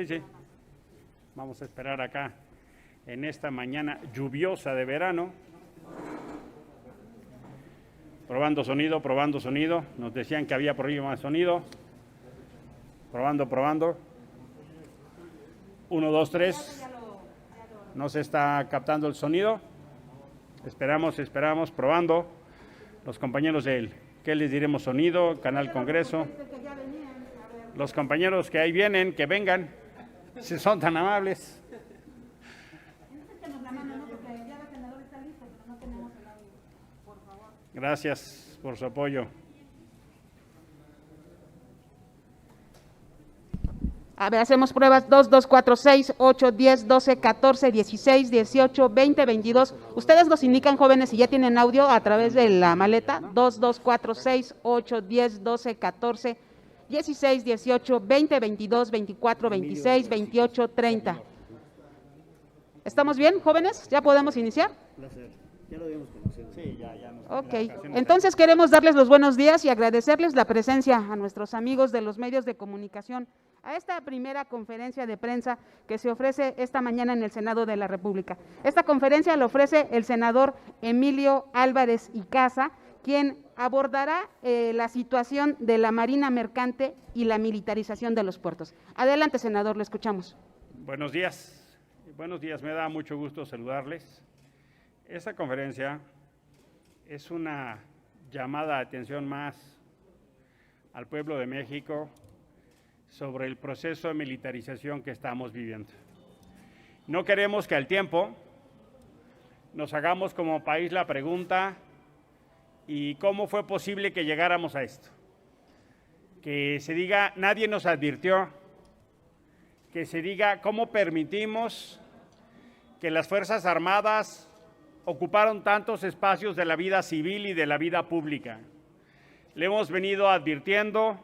Sí. Vamos a esperar acá en esta mañana lluviosa de verano. Probando sonido. Nos decían que había problema de sonido. Probando. 1, 2, 3. No se está captando el sonido. Esperamos, probando. Los compañeros del, ¿qué les diremos? Sonido, Canal Congreso. Los compañeros que ahí vienen, que vengan, si son tan amables. Gracias por su apoyo. A ver, hacemos pruebas 2, 2, 4, 6, 8, 10, 12, 14, 16, 18, 20, 22. Ustedes nos indican, jóvenes, si ya tienen audio a través de la maleta. 2, 2, 4, 6, 8, 10, 12, 14, 16, 18, 20, 22, 24, 26, 28, 30. ¿Estamos bien, jóvenes? ¿Ya podemos iniciar? Ya lo habíamos conocido. Sí, ya. Ok, entonces queremos darles los buenos días y agradecerles la presencia a nuestros amigos de los medios de comunicación a esta primera conferencia de prensa que se ofrece esta mañana en el Senado de la República. Esta conferencia la ofrece el senador Emilio Álvarez y Casa, quien abordará la situación de la Marina Mercante y la militarización de los puertos. Adelante, senador, lo escuchamos. Buenos días, me da mucho gusto saludarles. Esta conferencia es una llamada de atención más al pueblo de México sobre el proceso de militarización que estamos viviendo. No queremos que al tiempo nos hagamos como país la pregunta: ¿y cómo fue posible que llegáramos a esto? Que se diga, nadie nos advirtió, que se diga, ¿cómo permitimos que las Fuerzas Armadas ocuparon tantos espacios de la vida civil y de la vida pública? Le hemos venido advirtiendo,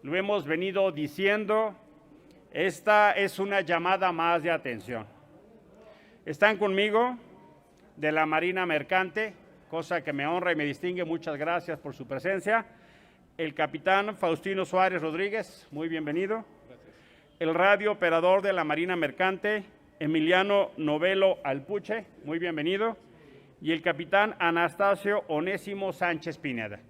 lo hemos venido diciendo, esta es una llamada más de atención. Están conmigo de la Marina Mercante, cosa que me honra y me distingue, muchas gracias por su presencia, el capitán Faustino Suárez Rodríguez, muy bienvenido. Gracias. El radio operador de la Marina Mercante, Emiliano Novelo Alpuche, muy bienvenido. Y el capitán Anastasio Onésimo Sánchez Pineda.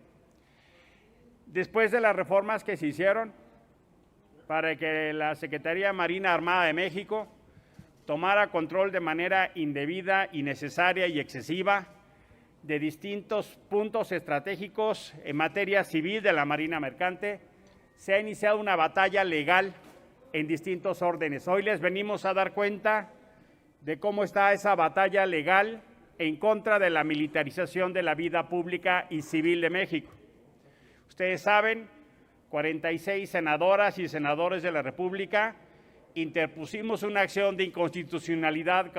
Después de las reformas que se hicieron para que la Secretaría Marina Armada de México tomara control de manera indebida, innecesaria y excesiva de distintos puntos estratégicos en materia civil de la Marina Mercante, se ha iniciado una batalla legal en distintos órdenes. Hoy les venimos a dar cuenta de cómo está esa batalla legal en contra de la militarización de la vida pública y civil de México. Ustedes saben, 46 senadoras y senadores de la República interpusimos una acción de inconstitucionalidad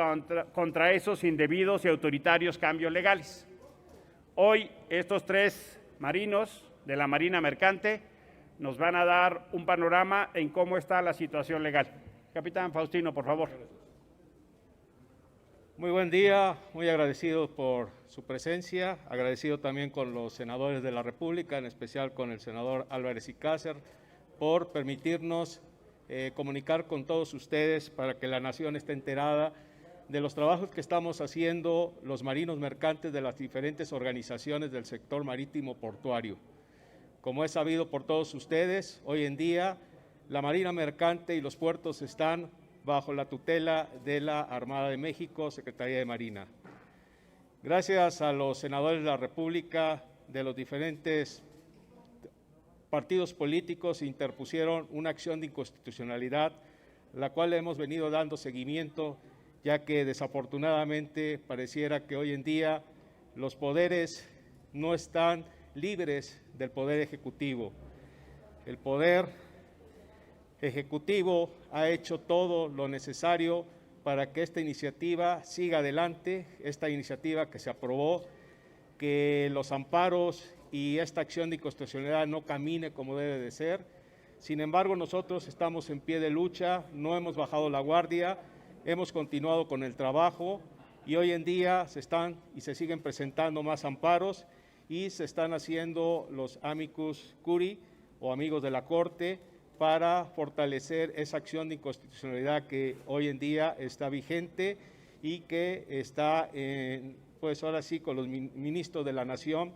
contra esos indebidos y autoritarios cambios legales. Hoy estos 3 marinos de la Marina Mercante nos van a dar un panorama en cómo está la situación legal. Capitán Faustino, por favor. Muy buen día, muy agradecido por su presencia, agradecido también con los senadores de la República, en especial con el senador Álvarez y Cácer, por permitirnos comunicar con todos ustedes para que la nación esté enterada de los trabajos que estamos haciendo los marinos mercantes de las diferentes organizaciones del sector marítimo portuario. Como es sabido por todos ustedes, hoy en día la Marina Mercante y los puertos están bajo la tutela de la Armada de México, Secretaría de Marina. Gracias a los senadores de la República, de los diferentes partidos políticos, interpusieron una acción de inconstitucionalidad, la cual le hemos venido dando seguimiento, ya que desafortunadamente pareciera que hoy en día los poderes no están libres del poder ejecutivo. El poder ejecutivo ha hecho todo lo necesario para que esta iniciativa siga adelante, esta iniciativa que se aprobó, que los amparos y esta acción de inconstitucionalidad no camine como debe de ser. Sin embargo, nosotros estamos en pie de lucha, no hemos bajado la guardia, hemos continuado con el trabajo y hoy en día se están y se siguen presentando más amparos y se están haciendo los amicus curiae o amigos de la Corte, para fortalecer esa acción de inconstitucionalidad que hoy en día está vigente y que está, pues ahora sí, con los ministros de la Nación,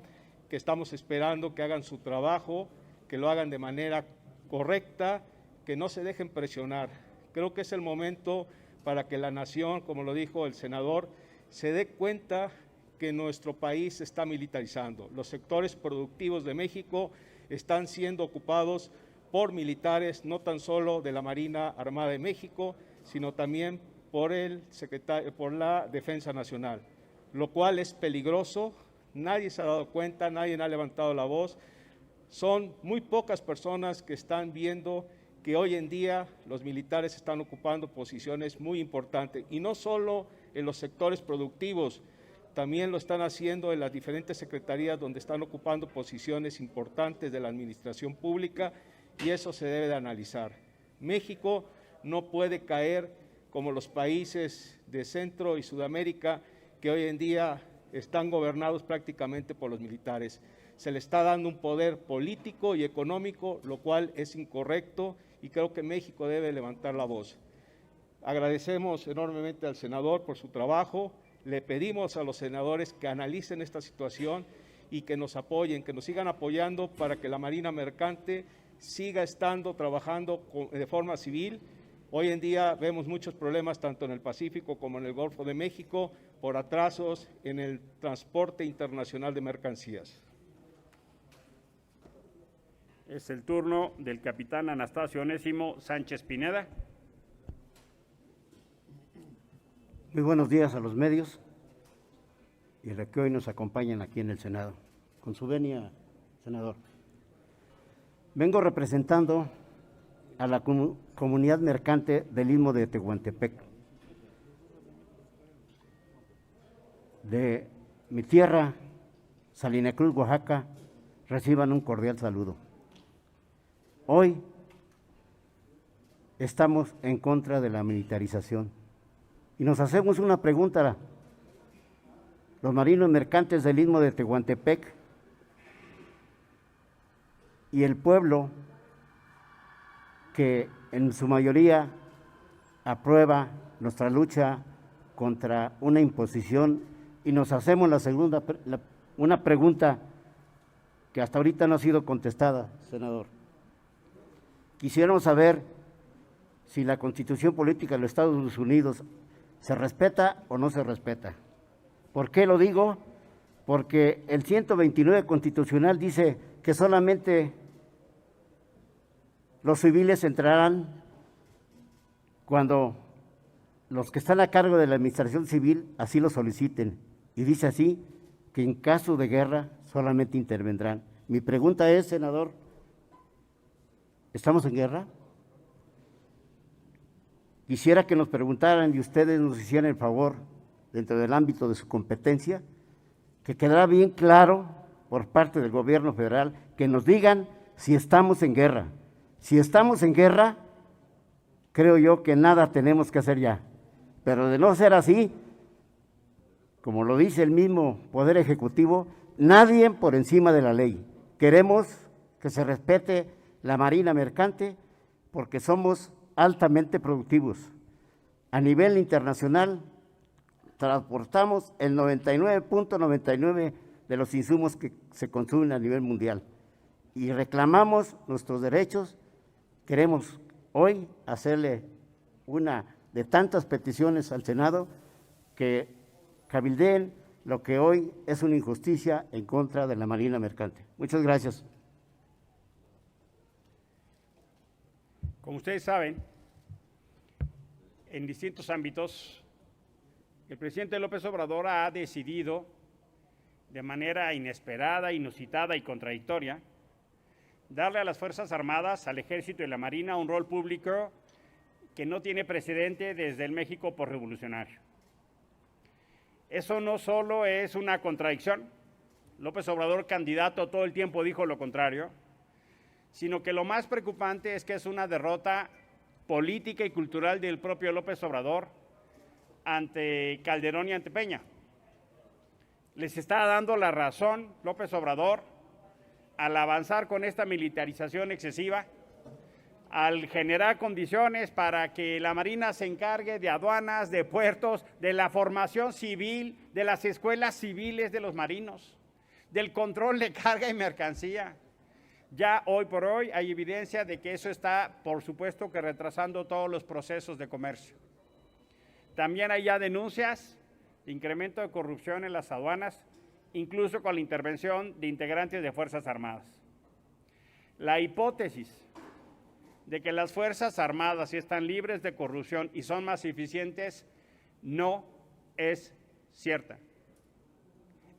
que estamos esperando que hagan su trabajo, que lo hagan de manera correcta, que no se dejen presionar. Creo que es el momento para que la Nación, como lo dijo el senador, se dé cuenta que nuestro país se está militarizando. Los sectores productivos de México están siendo ocupados por militares, no tan solo de la Marina Armada de México, sino también por la Defensa Nacional, lo cual es peligroso. Nadie se ha dado cuenta, nadie ha levantado la voz. Son muy pocas personas que están viendo que hoy en día los militares están ocupando posiciones muy importantes, y no solo en los sectores productivos, también lo están haciendo en las diferentes secretarías donde están ocupando posiciones importantes de la administración pública, y eso se debe de analizar. México no puede caer como los países de Centro y Sudamérica, que hoy en día están gobernados prácticamente por los militares. Se le está dando un poder político y económico, lo cual es incorrecto, y creo que México debe levantar la voz. Agradecemos enormemente al senador por su trabajo. Le pedimos a los senadores que analicen esta situación y que nos apoyen, que nos sigan apoyando para que la Marina Mercante siga trabajando de forma civil. Hoy en día vemos muchos problemas tanto en el Pacífico como en el Golfo de México por atrasos en el transporte internacional de mercancías. Es el turno del capitán Anastasio Onésimo Sánchez Pineda. Muy buenos días a los medios y a los que hoy nos acompañan aquí en el Senado. Con su venia, senador. Vengo representando a la comunidad mercante del Istmo de Tehuantepec, de mi tierra, Salina Cruz, Oaxaca. Reciban un cordial saludo. Hoy estamos en contra de la militarización y nos hacemos una pregunta. Los marinos mercantes del Istmo de Tehuantepec y el pueblo, que en su mayoría aprueba nuestra lucha contra una imposición, y nos hacemos una pregunta que hasta ahorita no ha sido contestada, senador. Quisiéramos saber si la Constitución Política de los Estados Unidos se respeta o no se respeta. ¿Por qué lo digo? Porque el 129 constitucional dice que solamente los civiles entrarán cuando los que están a cargo de la administración civil así lo soliciten, y dice así que en caso de guerra solamente intervendrán. Mi pregunta es, senador, ¿estamos en guerra? Quisiera que nos preguntaran y ustedes nos hicieran el favor, dentro del ámbito de su competencia, que quedará bien claro por parte del gobierno federal, que nos digan si estamos en guerra. Si estamos en guerra, creo yo que nada tenemos que hacer ya. Pero de no ser así, como lo dice el mismo Poder Ejecutivo, nadie por encima de la ley. Queremos que se respete la Marina Mercante porque somos altamente productivos. A nivel internacional, transportamos el 99.99 de los insumos que se consumen a nivel mundial y reclamamos nuestros derechos. Queremos hoy hacerle una de tantas peticiones al Senado que cabildeen lo que hoy es una injusticia en contra de la Marina Mercante. Muchas gracias. Como ustedes saben, en distintos ámbitos, el presidente López Obrador ha decidido de manera inesperada, inusitada y contradictoria darle a las Fuerzas Armadas, al Ejército y la Marina un rol público que no tiene precedente desde el México posrevolucionario. Eso no solo es una contradicción, López Obrador, candidato, todo el tiempo dijo lo contrario, sino que lo más preocupante es que es una derrota política y cultural del propio López Obrador ante Calderón y ante Peña. Les está dando la razón López Obrador al avanzar con esta militarización excesiva, al generar condiciones para que la Marina se encargue de aduanas, de puertos, de la formación civil, de las escuelas civiles de los marinos, del control de carga y mercancía. Ya hoy por hoy hay evidencia de que eso está, por supuesto, que retrasando todos los procesos de comercio. También hay ya denuncias de incremento de corrupción en las aduanas, incluso con la intervención de integrantes de Fuerzas Armadas. La hipótesis de que las Fuerzas Armadas están libres de corrupción y son más eficientes no es cierta.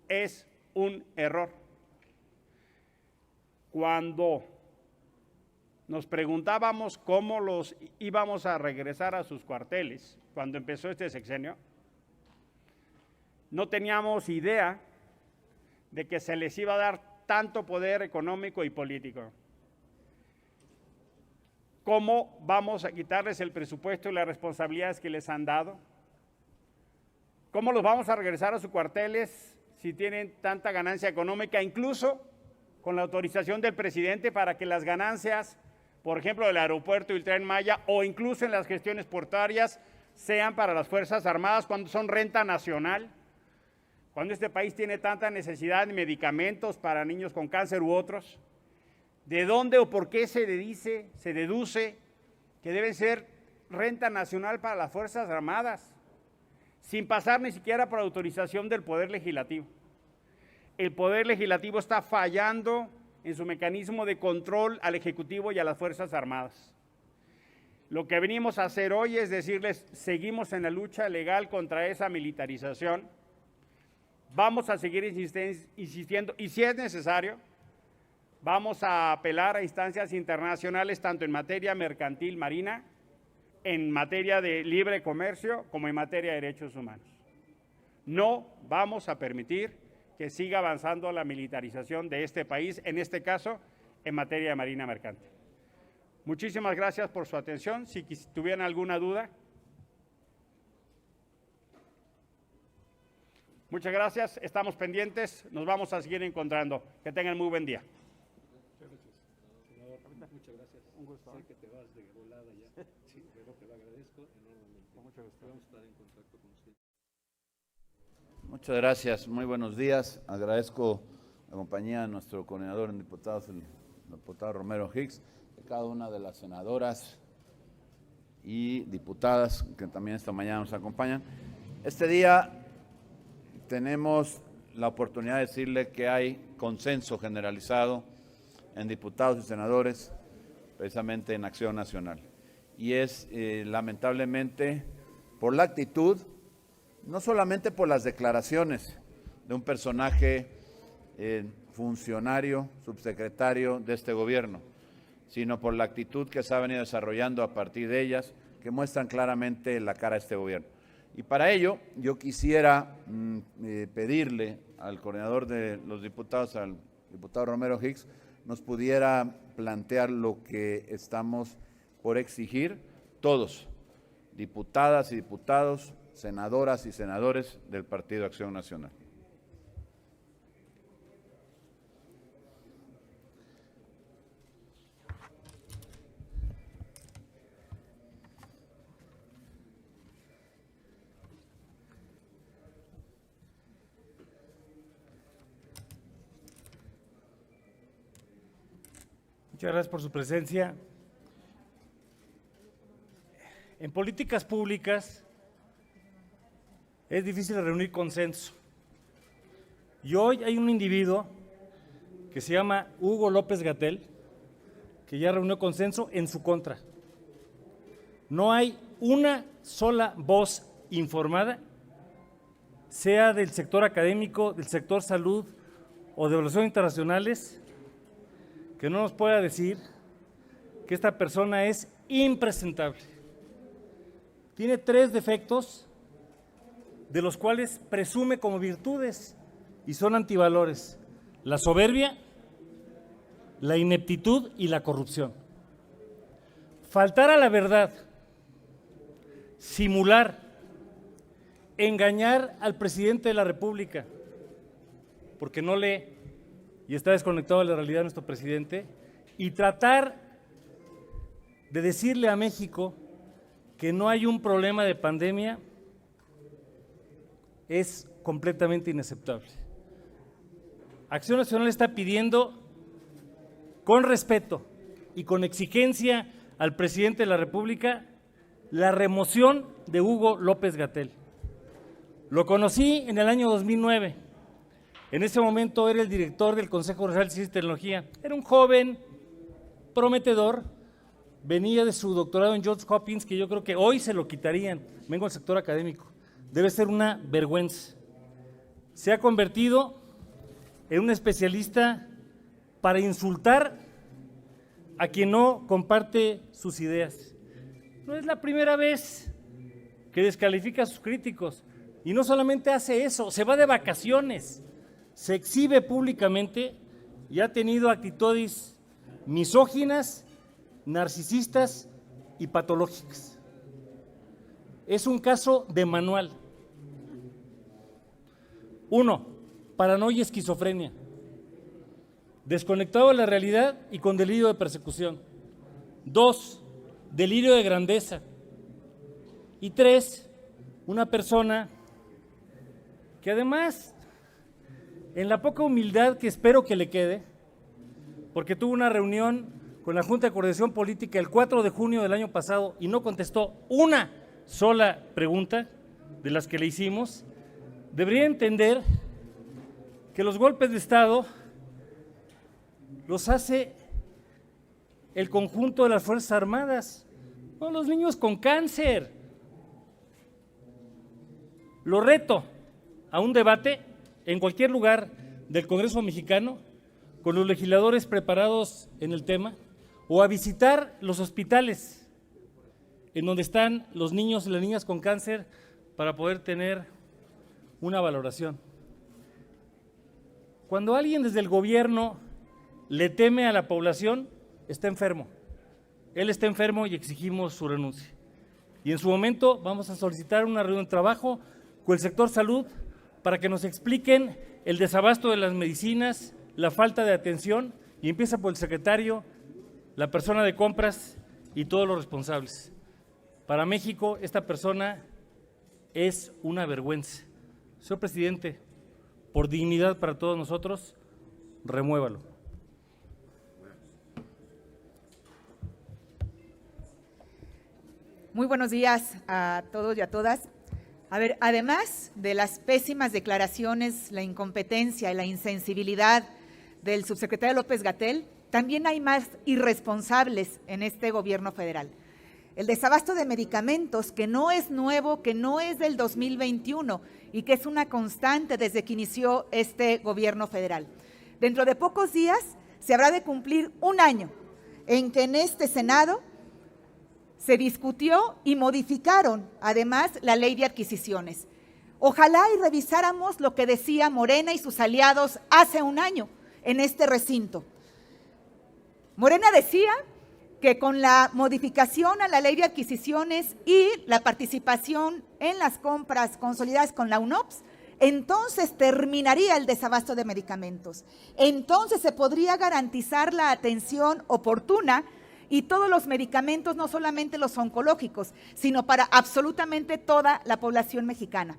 Es un error. Cuando nos preguntábamos cómo los íbamos a regresar a sus cuarteles, cuando empezó este sexenio, no teníamos idea de que se les iba a dar tanto poder económico y político. ¿Cómo vamos a quitarles el presupuesto y las responsabilidades que les han dado? ¿Cómo los vamos a regresar a sus cuarteles si tienen tanta ganancia económica, incluso con la autorización del presidente para que las ganancias, por ejemplo, del aeropuerto y el Tren Maya, o incluso en las gestiones portuarias, sean para las Fuerzas Armadas cuando son renta nacional? Cuando este país tiene tanta necesidad de medicamentos para niños con cáncer u otros, ¿de dónde o por qué se deduce que deben ser renta nacional para las Fuerzas Armadas, sin pasar ni siquiera por autorización del Poder Legislativo? El Poder Legislativo está fallando en su mecanismo de control al Ejecutivo y a las Fuerzas Armadas. Lo que venimos a hacer hoy es decirles, seguimos en la lucha legal contra esa militarización, vamos a seguir insistiendo y si es necesario, vamos a apelar a instancias internacionales tanto en materia mercantil marina, en materia de libre comercio, como en materia de derechos humanos. No vamos a permitir que siga avanzando la militarización de este país, en este caso, en materia de marina mercante. Muchísimas gracias por su atención. Si tuvieran alguna duda. Muchas gracias, estamos pendientes, nos vamos a seguir encontrando. Que tengan muy buen día. Muchas gracias. Un gusto. Sé que te vas de volada ya. Sí, pero te lo agradezco enormemente. Mucho gusto. Vamos a estar en contacto con usted. Muchas gracias, muy buenos días. Agradezco la compañía de nuestro coordinador en diputados, el diputado Romero Hicks, de cada una de las senadoras y diputadas que también esta mañana nos acompañan. Este día tenemos la oportunidad de decirle que hay consenso generalizado en diputados y senadores, precisamente en Acción Nacional. Y es lamentablemente por la actitud, no solamente por las declaraciones de un personaje funcionario, subsecretario de este gobierno, sino por la actitud que se ha venido desarrollando a partir de ellas, que muestran claramente la cara de este gobierno. Y para ello, yo quisiera pedirle al coordinador de los diputados, al diputado Romero Hicks, nos pudiera plantear lo que estamos por exigir todos, diputadas y diputados, senadoras y senadores del Partido Acción Nacional. Muchas gracias por su presencia. En políticas públicas es difícil reunir consenso. Y hoy hay un individuo que se llama Hugo López-Gatell, que ya reunió consenso en su contra. No hay una sola voz informada, sea del sector académico, del sector salud o de relaciones internacionales, que no nos pueda decir que esta persona es impresentable. Tiene 3 defectos, de los cuales presume como virtudes y son antivalores: la soberbia, la ineptitud y la corrupción. Faltar a la verdad, simular, engañar al presidente de la República, porque no lee y está desconectado de la realidad de nuestro presidente, y tratar de decirle a México que no hay un problema de pandemia es completamente inaceptable. Acción Nacional está pidiendo con respeto y con exigencia al presidente de la República la remoción de Hugo López-Gatell. Lo conocí en el año 2009. En ese momento era el director del Consejo Nacional de Ciencia y Tecnología. Era un joven prometedor, venía de su doctorado en Johns Hopkins, que yo creo que hoy se lo quitarían. Vengo del sector académico. Debe ser una vergüenza. Se ha convertido en un especialista para insultar a quien no comparte sus ideas. No es la primera vez que descalifica a sus críticos. Y no solamente hace eso, se va de vacaciones, se exhibe públicamente y ha tenido actitudes misóginas, narcisistas y patológicas. Es un caso de manual. 1. Paranoia y esquizofrenia. Desconectado de la realidad y con delirio de persecución. 2. Delirio de grandeza. Y 3. Una persona que además, en la poca humildad que espero que le quede, porque tuvo una reunión con la Junta de Coordinación Política el 4 de junio del año pasado y no contestó una sola pregunta de las que le hicimos, debería entender que los golpes de Estado los hace el conjunto de las Fuerzas Armadas, no los niños con cáncer. Lo reto a un debate en cualquier lugar del Congreso mexicano con los legisladores preparados en el tema o a visitar los hospitales en donde están los niños y las niñas con cáncer para poder tener una valoración. Cuando alguien desde el gobierno le teme a la población, está enfermo. Él está enfermo y exigimos su renuncia. Y en su momento vamos a solicitar una reunión de trabajo con el sector salud para que nos expliquen el desabasto de las medicinas, la falta de atención, y empieza por el secretario, la persona de compras y todos los responsables. Para México, esta persona es una vergüenza. Señor presidente, por dignidad para todos nosotros, remuévalo. Muy buenos días a todos y a todas. A ver, además de las pésimas declaraciones, la incompetencia y la insensibilidad del subsecretario López-Gatell, también hay más irresponsables en este gobierno federal. El desabasto de medicamentos, que no es nuevo, que no es del 2021 y que es una constante desde que inició este gobierno federal. Dentro de pocos días se habrá de cumplir un año en que en este Senado se discutió y modificaron además la ley de adquisiciones. Ojalá y revisáramos lo que decía Morena y sus aliados hace un año en este recinto. Morena decía que con la modificación a la ley de adquisiciones y la participación en las compras consolidadas con la UNOPS, entonces terminaría el desabasto de medicamentos. Entonces se podría garantizar la atención oportuna y todos los medicamentos, no solamente los oncológicos, sino para absolutamente toda la población mexicana.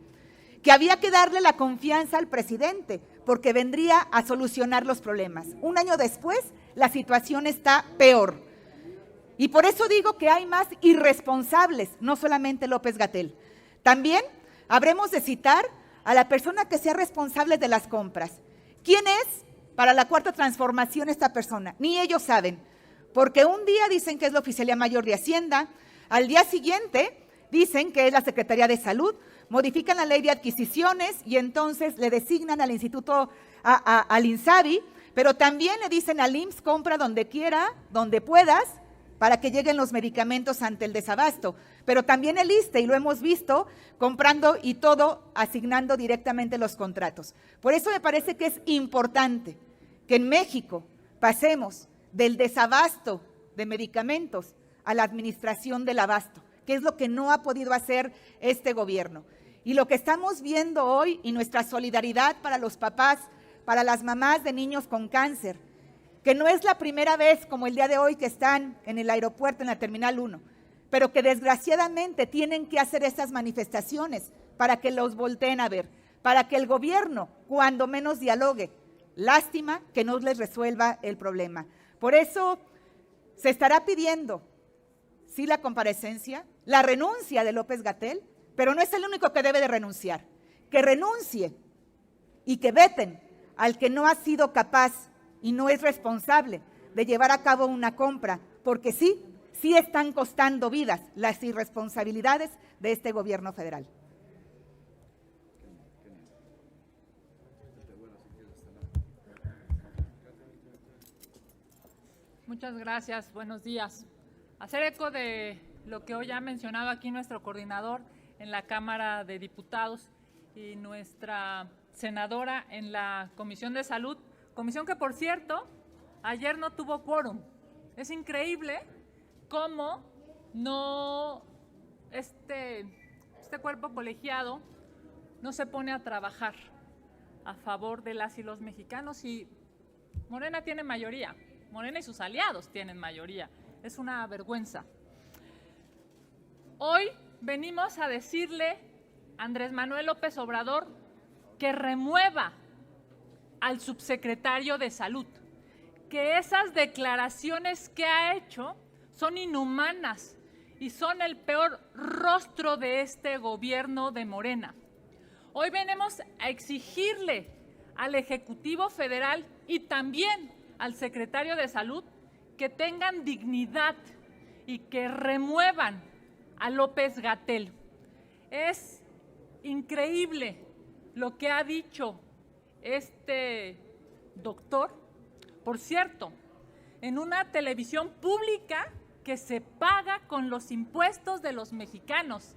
Que había que darle la confianza al presidente, porque vendría a solucionar los problemas. Un año después, la situación está peor. Y por eso digo que hay más irresponsables, no solamente López-Gatell. También habremos de citar a la persona que sea responsable de las compras. ¿Quién es para la Cuarta Transformación esta persona? Ni ellos saben. Porque un día dicen que es la Oficialía Mayor de Hacienda, al día siguiente dicen que es la Secretaría de Salud, modifican la ley de adquisiciones y entonces le designan al Instituto, al INSABI, pero también le dicen al IMSS, compra donde quiera, donde puedas, para que lleguen los medicamentos ante el desabasto. Pero también el ISSSTE, y lo hemos visto, comprando y todo, asignando directamente los contratos. Por eso me parece que es importante que en México pasemos del desabasto de medicamentos a la administración del abasto, que es lo que no ha podido hacer este gobierno. Y lo que estamos viendo hoy y nuestra solidaridad para los papás, para las mamás de niños con cáncer, que no es la primera vez como el día de hoy que están en el aeropuerto, en la Terminal 1, pero que desgraciadamente tienen que hacer estas manifestaciones para que los volteen a ver, para que el gobierno, cuando menos, dialogue. Lástima que no les resuelva el problema. Por eso se estará pidiendo, sí, la comparecencia, la renuncia de López-Gatell, pero no es el único que debe de renunciar. Que renuncie y que veten al que no ha sido capaz y no es responsable de llevar a cabo una compra, porque sí están costando vidas las irresponsabilidades de este gobierno federal. Muchas gracias, buenos días. Hacer eco de lo que hoy ha mencionado aquí nuestro coordinador en la Cámara de Diputados y nuestra senadora en la Comisión de Salud, comisión que, por cierto, ayer no tuvo quórum. Es increíble cómo no este cuerpo colegiado no se pone a trabajar a favor de las y los mexicanos, y Morena tiene mayoría. Morena y sus aliados tienen mayoría. Es una vergüenza. Hoy venimos a decirle a Andrés Manuel López Obrador que remueva al subsecretario de Salud, que esas declaraciones que ha hecho son inhumanas y son el peor rostro de este gobierno de Morena. Hoy venimos a exigirle al Ejecutivo Federal y también al secretario de Salud que tengan dignidad y que remuevan a López-Gatell. Es increíble lo que ha dicho este doctor, por cierto, en una televisión pública que se paga con los impuestos de los mexicanos.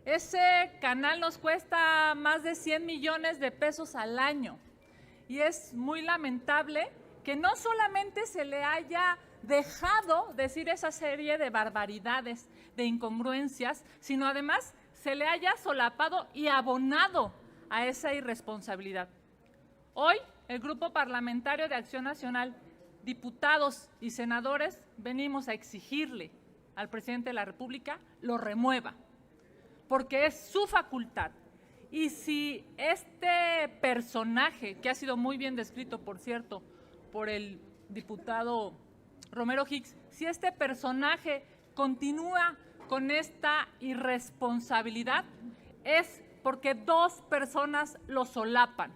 Ese canal nos cuesta más de 100 millones de pesos al año y es muy lamentable que no solamente se le haya dejado decir esa serie de barbaridades, de incongruencias, sino además se le haya solapado y abonado a esa irresponsabilidad. Hoy, el Grupo Parlamentario de Acción Nacional, diputados y senadores, venimos a exigirle al presidente de la República lo remueva, porque es su facultad. Y si este personaje, que ha sido muy bien descrito, por cierto, por el diputado Romero Hicks, si este personaje continúa con esta irresponsabilidad, es porque dos personas lo solapan: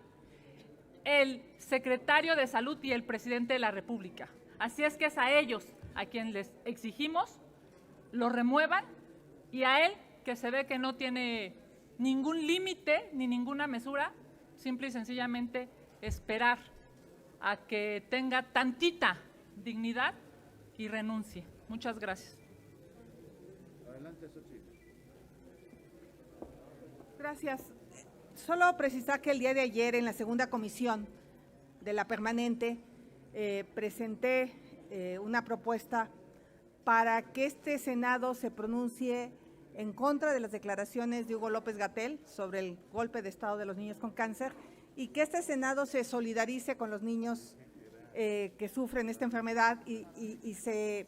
el secretario de Salud y el presidente de la República. Así es que es a ellos a quien les exigimos lo remuevan, y a él, que se ve que no tiene ningún límite ni ninguna mesura, simple y sencillamente esperar a que tenga tantita dignidad y renuncie. Muchas gracias. Adelante, Xochitl. Gracias. Solo precisar que el día de ayer en la segunda comisión de la permanente presenté una propuesta para que este Senado se pronuncie en contra de las declaraciones de Hugo López-Gatell sobre el golpe de estado de los niños con cáncer, y que este Senado se solidarice con los niños que sufren esta enfermedad y se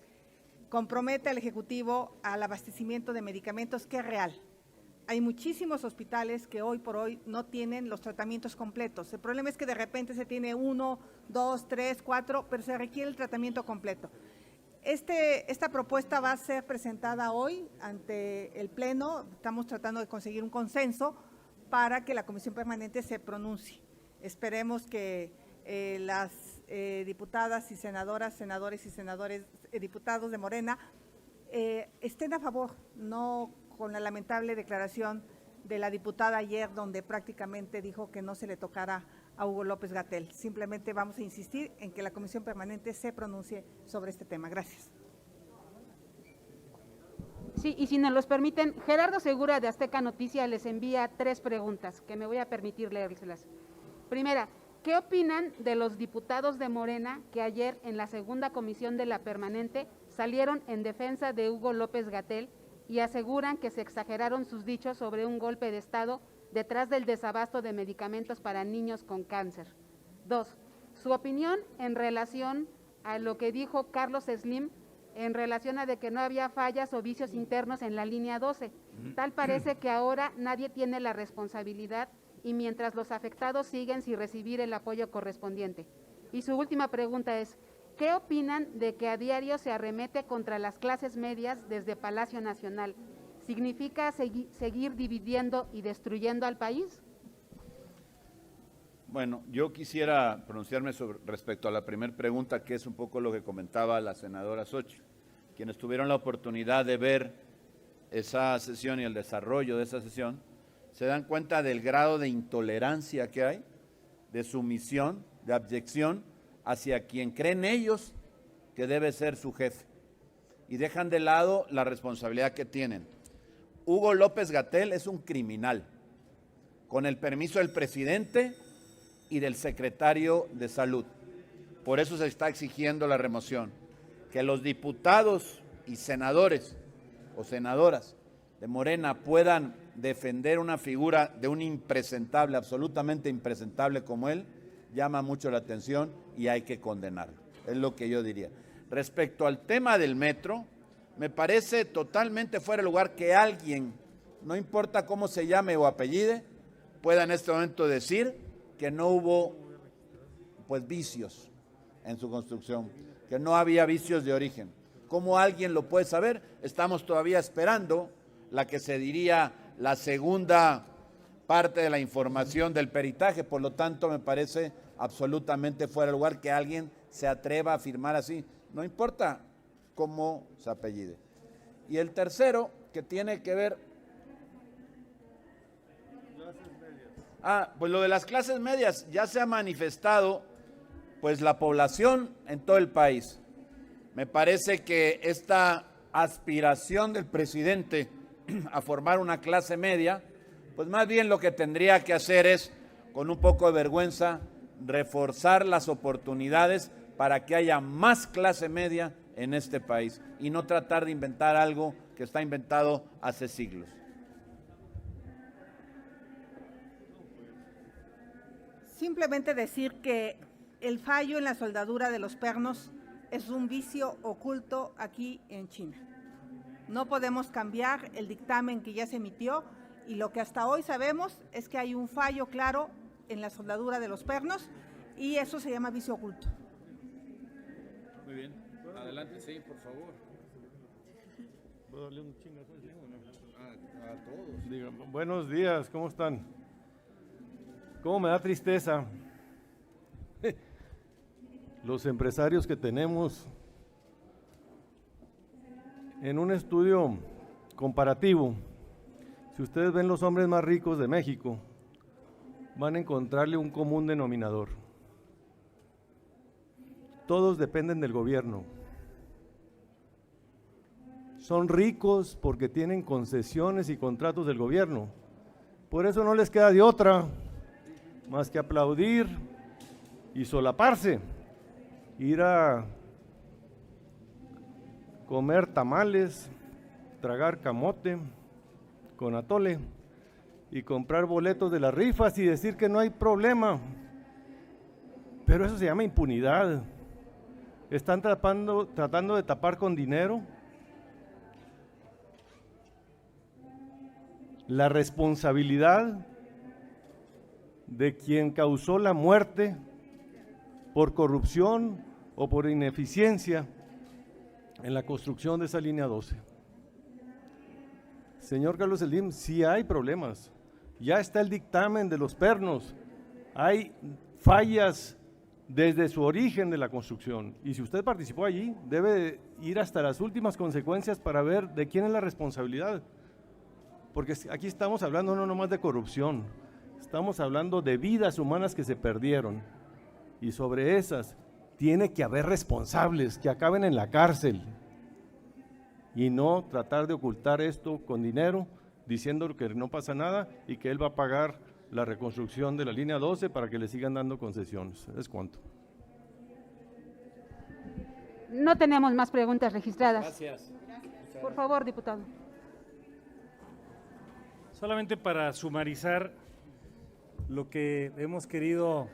compromete al Ejecutivo al abastecimiento de medicamentos, que es real. Hay muchísimos hospitales que hoy por hoy no tienen los tratamientos completos. El problema es que de repente se tiene 1, 2, 3, 4, pero se requiere el tratamiento completo. Esta propuesta va a ser presentada hoy ante el Pleno. Estamos tratando de conseguir un consenso para que la Comisión Permanente se pronuncie. Esperemos que las diputadas y senadoras, senadores y senadores, diputados de Morena, estén a favor, no con la lamentable declaración de la diputada ayer, donde prácticamente dijo que no se le tocara a Hugo López-Gatell. Simplemente vamos a insistir en que la Comisión Permanente se pronuncie sobre este tema. Gracias. Sí, y si nos los permiten, Gerardo Segura de Azteca Noticias les envía 3 preguntas que me voy a permitir leérselas. Primera, ¿qué opinan de los diputados de Morena que ayer en la segunda comisión de la permanente salieron en defensa de Hugo López-Gatell y aseguran que se exageraron sus dichos sobre un golpe de Estado detrás del desabasto de medicamentos para niños con cáncer? 2, su opinión en relación a lo que dijo Carlos Slim en relación a de que no había fallas o vicios internos en la línea 12. Tal parece que ahora nadie tiene la responsabilidad y mientras los afectados siguen sin recibir el apoyo correspondiente. Y su última pregunta es, ¿qué opinan de que a diario se arremete contra las clases medias desde Palacio Nacional? ¿Significa seguir dividiendo y destruyendo al país? Bueno, yo quisiera pronunciarme respecto a la primera pregunta, que es un poco lo que comentaba la senadora Xochitl. Quienes tuvieron la oportunidad de ver esa sesión y el desarrollo de esa sesión, se dan cuenta del grado de intolerancia que hay, de sumisión, de abyección hacia quien creen ellos que debe ser su jefe. Y dejan de lado la responsabilidad que tienen. Hugo López-Gatell es un criminal, con el permiso del presidente y del secretario de Salud. Por eso se está exigiendo la remoción. Que los diputados y senadores o senadoras de Morena puedan defender una figura de un impresentable, absolutamente impresentable como él, llama mucho la atención y hay que condenarlo. Es lo que yo diría. Respecto al tema del metro, me parece totalmente fuera de lugar que alguien, no importa cómo se llame o apellide, pueda en este momento decir que no hubo pues vicios en su construcción, que no había vicios de origen. ¿Cómo alguien lo puede saber? Estamos todavía esperando la que se diría la segunda parte de la información del peritaje, por lo tanto me parece absolutamente fuera de lugar que alguien se atreva a afirmar así, no importa cómo se apellide. Y el tercero, que tiene que ver... pues lo de las clases medias, ya se ha manifestado pues la población en todo el país. Me parece que esta aspiración del presidente a formar una clase media, pues más bien lo que tendría que hacer es, con un poco de vergüenza, reforzar las oportunidades para que haya más clase media en este país y no tratar de inventar algo que está inventado hace siglos. Simplemente decir que el fallo en la soldadura de los pernos es un vicio oculto aquí en China. No podemos cambiar el dictamen que ya se emitió y lo que hasta hoy sabemos es que hay un fallo claro en la soldadura de los pernos y eso se llama vicio oculto. Muy bien. Adelante, sí, por favor. ¿Puedo darle un chingazo o no? A todos. Dígame, buenos días, ¿cómo están? ¿Cómo me da tristeza? Los empresarios que tenemos en un estudio comparativo, si ustedes ven los hombres más ricos de México, van a encontrarle un común denominador. Todos dependen del gobierno. Son ricos porque tienen concesiones y contratos del gobierno. Por eso no les queda de otra más que aplaudir y solaparse, ir a comer tamales, tragar camote con atole y comprar boletos de las rifas y decir que no hay problema. Pero eso se llama impunidad. Están tratando de tapar con dinero la responsabilidad de quien causó la muerte por corrupción o por ineficiencia en la construcción de esa línea 12. Señor Carlos Slim, sí hay problemas. Ya está el dictamen de los pernos. Hay fallas desde su origen de la construcción. Y si usted participó allí, debe ir hasta las últimas consecuencias para ver de quién es la responsabilidad. Porque aquí estamos hablando no nomás de corrupción, estamos hablando de vidas humanas que se perdieron. Y sobre esas tiene que haber responsables que acaben en la cárcel. Y no tratar de ocultar esto con dinero, diciendo que no pasa nada y que él va a pagar la reconstrucción de la línea 12 para que le sigan dando concesiones. ¿Es cuánto? No tenemos más preguntas registradas. Gracias. Por favor, diputado. Solamente para sumarizar lo que hemos querido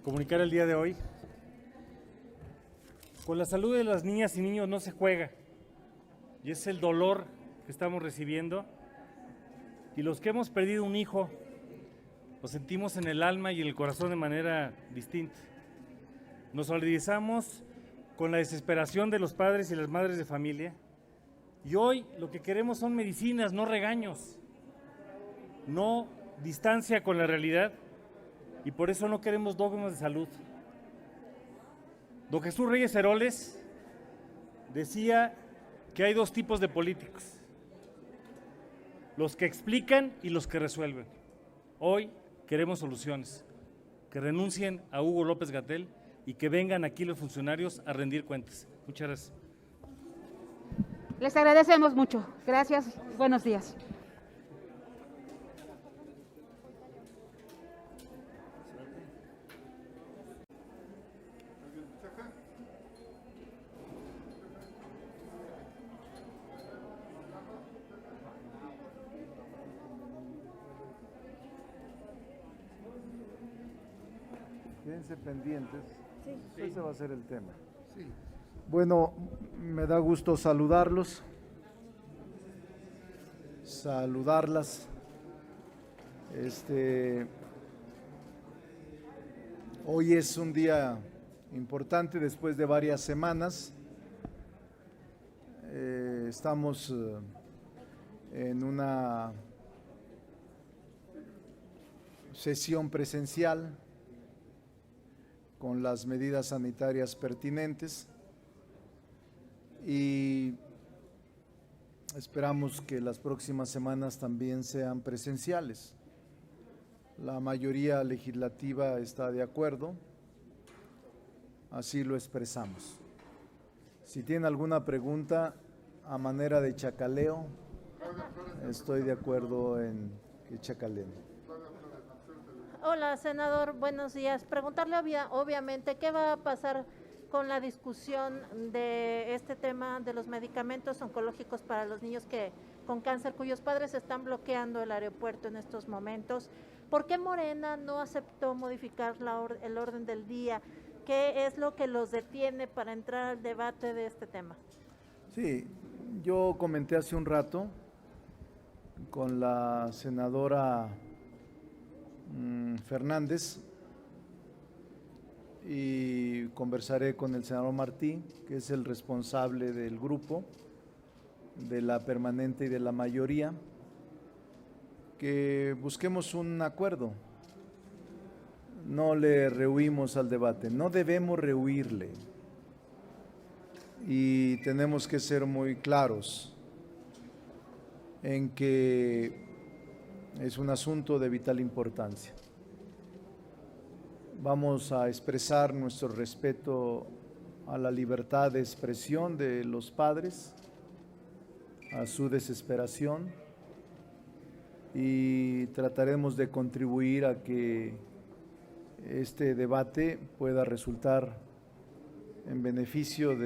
comunicar el día de hoy. Con la salud de las niñas y niños no se juega, y es el dolor que estamos recibiendo, y los que hemos perdido un hijo, lo sentimos en el alma y en el corazón de manera distinta. Nos solidarizamos con la desesperación de los padres y las madres de familia, y hoy lo que queremos son medicinas, no regaños, no distancia con la realidad, y por eso no queremos dogmas de salud. Don Jesús Reyes Heroles decía que hay dos tipos de políticos: los que explican y los que resuelven. Hoy queremos soluciones, que renuncien a Hugo López-Gatell y que vengan aquí los funcionarios a rendir cuentas. Muchas gracias. Les agradecemos mucho. Gracias. Buenos días. Quédense pendientes, ese va a ser el tema. Bueno, me da gusto saludarlos, saludarlas. Hoy es un día importante después de varias semanas. Estamos en una sesión presencial con las medidas sanitarias pertinentes y esperamos que las próximas semanas también sean presenciales. La mayoría legislativa está de acuerdo, así lo expresamos. Si tienen alguna pregunta a manera de chacaleo, estoy de acuerdo en que chacaleen. Hola, senador, buenos días. Preguntarle obviamente qué va a pasar con la discusión de este tema de los medicamentos oncológicos para los niños con cáncer cuyos padres están bloqueando el aeropuerto en estos momentos. ¿Por qué Morena no aceptó modificar el orden del día? ¿Qué es lo que los detiene para entrar al debate de este tema? Sí, yo comenté hace un rato con la senadora Fernández y conversaré con el senador Martí, que es el responsable del grupo, de la permanente y de la mayoría, que busquemos un acuerdo. No le rehuimos al debate, no debemos rehuirle y tenemos que ser muy claros en que es un asunto de vital importancia. Vamos a expresar nuestro respeto a la libertad de expresión de los padres, a su desesperación, y trataremos de contribuir a que este debate pueda resultar en beneficio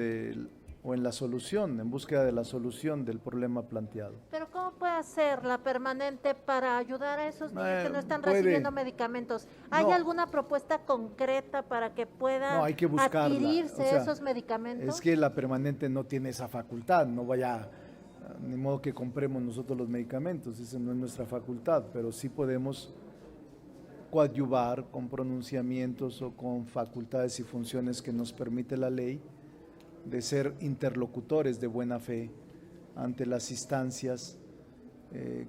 o en la solución, en búsqueda de la solución del problema planteado. Pero ¿cómo puede hacer la permanente para ayudar a esos niños que no están recibiendo medicamentos? ¿Hay alguna propuesta concreta para que puedan adquirirse esos medicamentos? Es que la permanente no tiene esa facultad, no vaya, ni modo que compremos nosotros los medicamentos, esa no es nuestra facultad, pero sí podemos coadyuvar con pronunciamientos o con facultades y funciones que nos permite la ley, de ser interlocutores de buena fe ante las instancias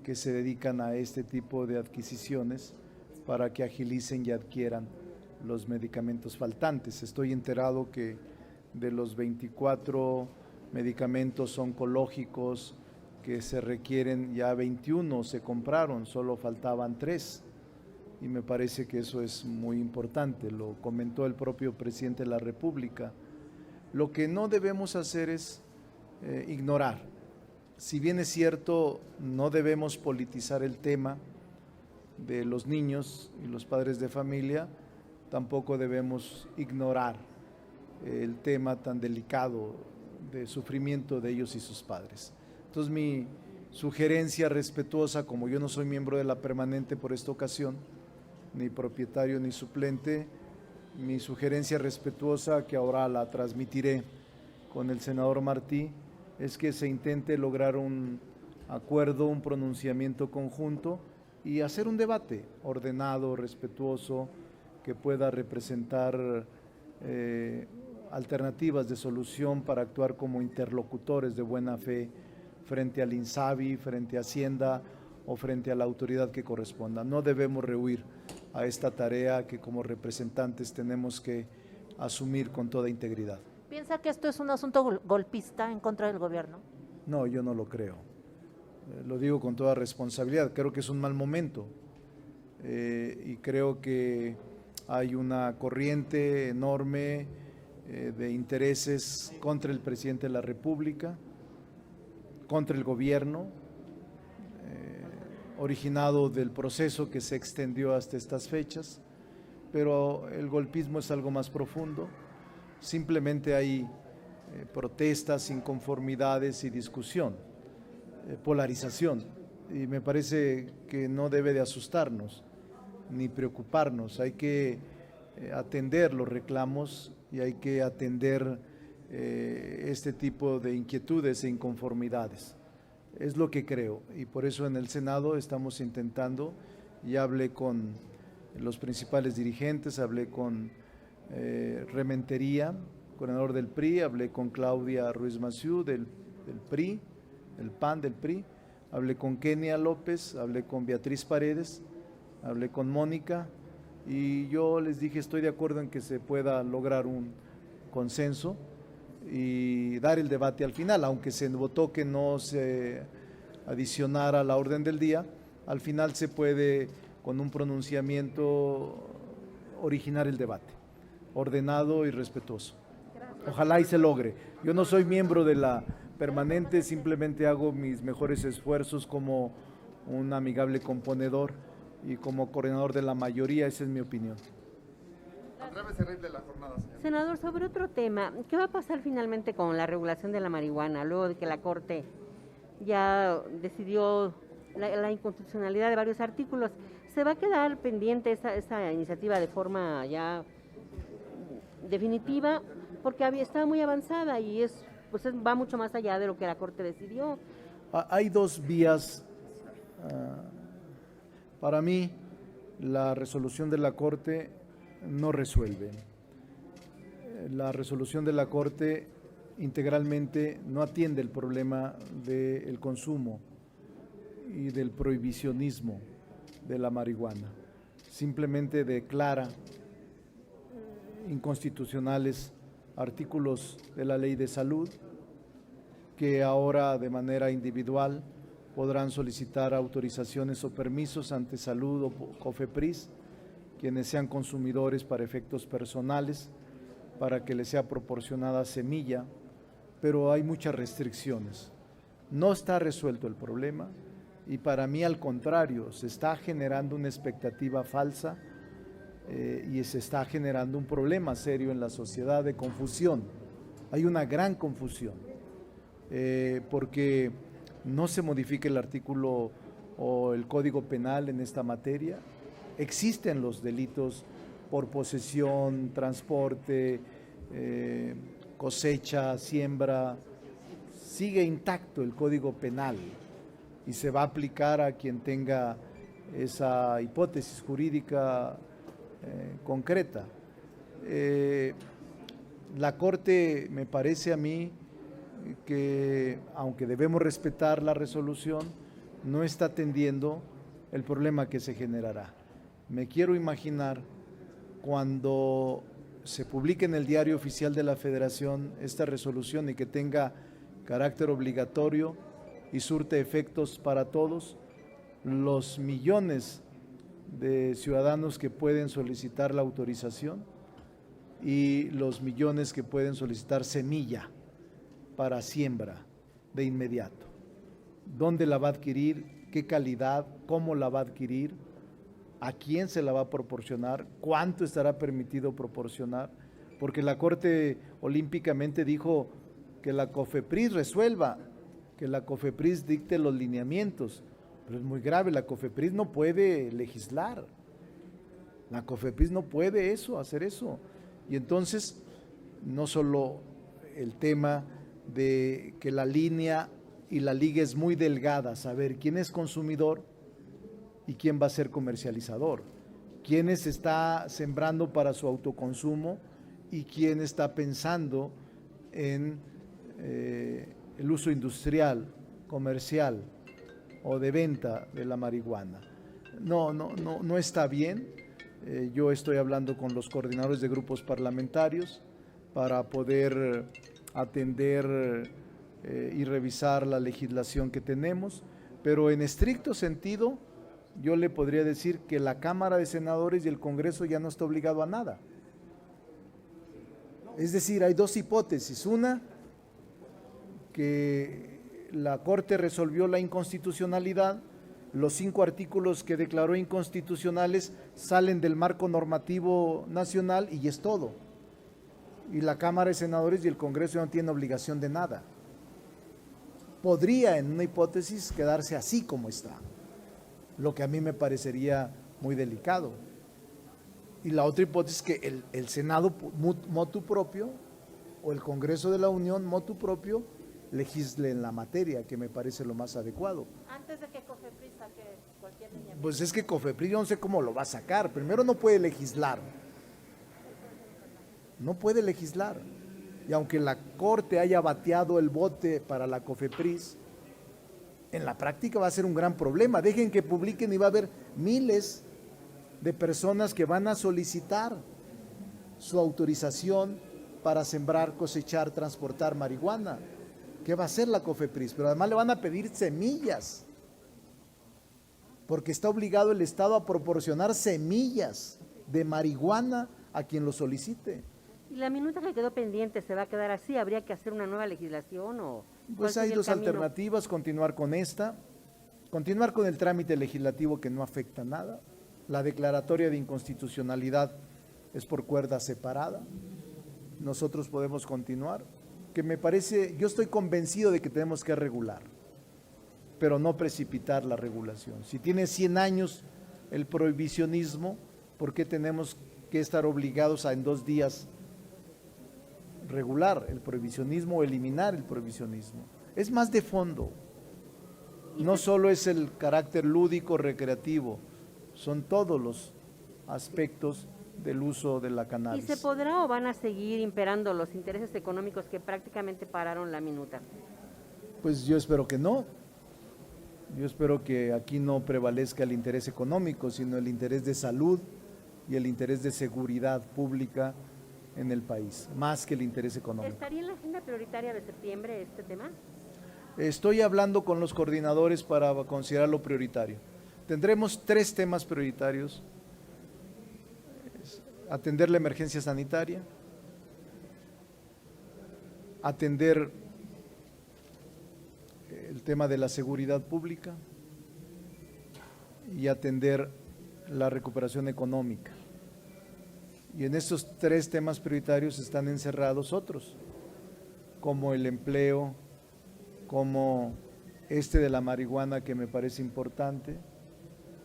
que se dedican a este tipo de adquisiciones para que agilicen y adquieran los medicamentos faltantes. Estoy enterado que de los 24 medicamentos oncológicos que se requieren, ya 21 se compraron, solo faltaban 3. Y me parece que eso es muy importante, lo comentó el propio presidente de la República. Lo que no debemos hacer es ignorar. Si bien es cierto, no debemos politizar el tema de los niños y los padres de familia, tampoco debemos ignorar el tema tan delicado de sufrimiento de ellos y sus padres. Entonces, mi sugerencia respetuosa, como yo no soy miembro de la permanente por esta ocasión, ni propietario ni suplente, mi sugerencia respetuosa, que ahora la transmitiré con el senador Martí es que se intente lograr un acuerdo, un pronunciamiento conjunto y hacer un debate ordenado, respetuoso, que pueda representar alternativas de solución para actuar como interlocutores de buena fe frente al INSABI, frente a Hacienda o frente a la autoridad que corresponda. No debemos rehuir a esta tarea que como representantes tenemos que asumir con toda integridad. ¿Piensa que esto es un asunto golpista en contra del gobierno? No, yo no lo creo. Lo digo con toda responsabilidad. Creo que es un mal momento y creo que hay una corriente enorme de intereses contra el presidente de la República, contra el gobierno, originado del proceso que se extendió hasta estas fechas, pero el golpismo es algo más profundo. Simplemente hay protestas, inconformidades y discusión, polarización, y me parece que no debe de asustarnos ni preocuparnos. Hay que atender los reclamos y hay que atender este tipo de inquietudes e inconformidades. Es lo que creo, y por eso en el Senado estamos intentando, y hablé con los principales dirigentes, hablé con Rementería, coordinador del PRI, hablé con Claudia Ruiz Massieu del PRI, del PAN del PRI, hablé con Kenia López, hablé con Beatriz Paredes, hablé con Mónica, y yo les dije estoy de acuerdo en que se pueda lograr un consenso y dar el debate al final, aunque se votó que no se adicionara a la orden del día, al final se puede con un pronunciamiento originar el debate, ordenado y respetuoso. Ojalá y se logre. Yo no soy miembro de la permanente, simplemente hago mis mejores esfuerzos como un amigable componedor y como coordinador de la mayoría, esa es mi opinión. Senador, sobre otro tema, ¿qué va a pasar finalmente con la regulación de la marihuana luego de que la Corte ya decidió la inconstitucionalidad de varios artículos? ¿Se va a quedar pendiente esa iniciativa de forma ya definitiva? Porque está muy avanzada y va mucho más allá de lo que la Corte decidió. Hay dos vías. Para mí, la resolución de la Corte no resuelve. La resolución de la Corte integralmente no atiende el problema del consumo y del prohibicionismo de la marihuana. Simplemente declara inconstitucionales artículos de la Ley de Salud que ahora de manera individual podrán solicitar autorizaciones o permisos ante Salud o COFEPRIS, quienes sean consumidores para efectos personales, para que les sea proporcionada semilla, pero hay muchas restricciones. No está resuelto el problema y para mí al contrario, se está generando una expectativa falsa y se está generando un problema serio en la sociedad de confusión. Hay una gran confusión porque no se modifica el artículo o el Código Penal en esta materia. Existen los delitos por posesión, transporte, cosecha, siembra. Sigue intacto el Código Penal y se va a aplicar a quien tenga esa hipótesis jurídica concreta. La Corte, me parece a mí que, aunque debemos respetar la resolución, no está atendiendo el problema que se generará. Me quiero imaginar cuando se publique en el Diario Oficial de la Federación esta resolución y que tenga carácter obligatorio y surte efectos para todos, los millones de ciudadanos que pueden solicitar la autorización y los millones que pueden solicitar semilla para siembra de inmediato. ¿Dónde la va a adquirir? ¿Qué calidad? ¿Cómo la va a adquirir? ¿A quién se la va a proporcionar? ¿Cuánto estará permitido proporcionar? Porque la Corte olímpicamente dijo que la COFEPRIS resuelva, que la COFEPRIS dicte los lineamientos. Pero es muy grave, la COFEPRIS no puede legislar. La COFEPRIS no puede hacer eso. Y entonces, no solo el tema de que la línea y la liga es muy delgada, saber quién es consumidor y quién va a ser comercializador, quién está sembrando para su autoconsumo y quién está pensando en el uso industrial, comercial o de venta de la marihuana. No está bien. Yo estoy hablando con los coordinadores de grupos parlamentarios para poder atender y revisar la legislación que tenemos, pero en estricto sentido yo le podría decir que la Cámara de Senadores y el Congreso ya no está obligado a nada. Es decir, hay dos hipótesis. Una, que la Corte resolvió la inconstitucionalidad, los 5 artículos que declaró inconstitucionales salen del marco normativo nacional y es todo. Y la Cámara de Senadores y el Congreso no tienen obligación de nada. Podría, en una hipótesis, quedarse así como está, lo que a mí me parecería muy delicado. Y la otra hipótesis es que el Senado motu propio o el Congreso de la Unión motu propio legisle en la materia, que me parece lo más adecuado. Antes de que COFEPRIS saque cualquier lineamiento. Pues es que COFEPRIS yo no sé cómo lo va a sacar. Primero no puede legislar. No puede legislar. Y aunque la Corte haya bateado el bote para la COFEPRIS, en la práctica va a ser un gran problema. Dejen que publiquen y va a haber miles de personas que van a solicitar su autorización para sembrar, cosechar, transportar marihuana. ¿Qué va a hacer la COFEPRIS? Pero además le van a pedir semillas, porque está obligado el Estado a proporcionar semillas de marihuana a quien lo solicite. ¿Y la minuta que quedó pendiente se va a quedar así? ¿Habría que hacer una nueva legislación o...? Pues hay dos alternativas: continuar con esta, continuar con el trámite legislativo que no afecta nada. La declaratoria de inconstitucionalidad es por cuerda separada. Nosotros podemos continuar, que me parece, yo estoy convencido de que tenemos que regular, pero no precipitar la regulación. Si tiene 100 años el prohibicionismo, ¿por qué tenemos que estar obligados a en 2 días regular el prohibicionismo o eliminar el prohibicionismo? Es más de fondo. No solo es el carácter lúdico, recreativo, son todos los aspectos del uso de la cannabis. ¿Y se podrá o van a seguir imperando los intereses económicos que prácticamente pararon la minuta? Pues yo espero que no. Yo espero que aquí no prevalezca el interés económico, sino el interés de salud y el interés de seguridad pública en el país, más que el interés económico. ¿Estaría en la agenda prioritaria de septiembre este tema? Estoy hablando con los coordinadores para considerarlo prioritario. Tendremos 3 temas prioritarios: atender la emergencia sanitaria, atender el tema de la seguridad pública y atender la recuperación económica. Y en estos 3 temas prioritarios están encerrados otros, como el empleo, como de la marihuana, que me parece importante,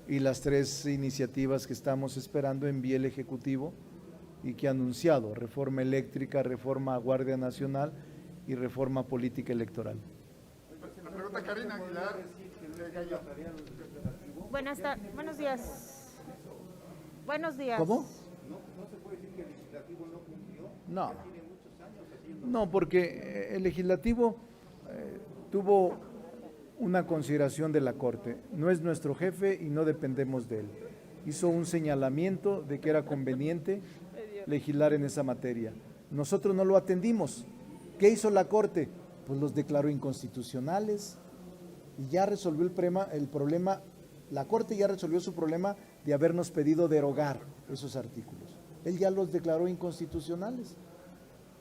y las 3 iniciativas que estamos esperando envíe el Ejecutivo y que ha anunciado: reforma eléctrica, reforma a Guardia Nacional y reforma política electoral. La pregunta Karina Aguilar. Buenos días. Buenos días. ¿Cómo? ¿No se puede decir que el legislativo no cumplió? No. Ya tiene muchos años haciendo. No, porque el legislativo tuvo una consideración de la Corte. No es nuestro jefe y no dependemos de él. Hizo un señalamiento de que era conveniente legislar en esa materia. Nosotros no lo atendimos. ¿Qué hizo la Corte? Pues los declaró inconstitucionales y ya resolvió el problema. La Corte ya resolvió su problema de habernos pedido derogar esos artículos. Él ya los declaró inconstitucionales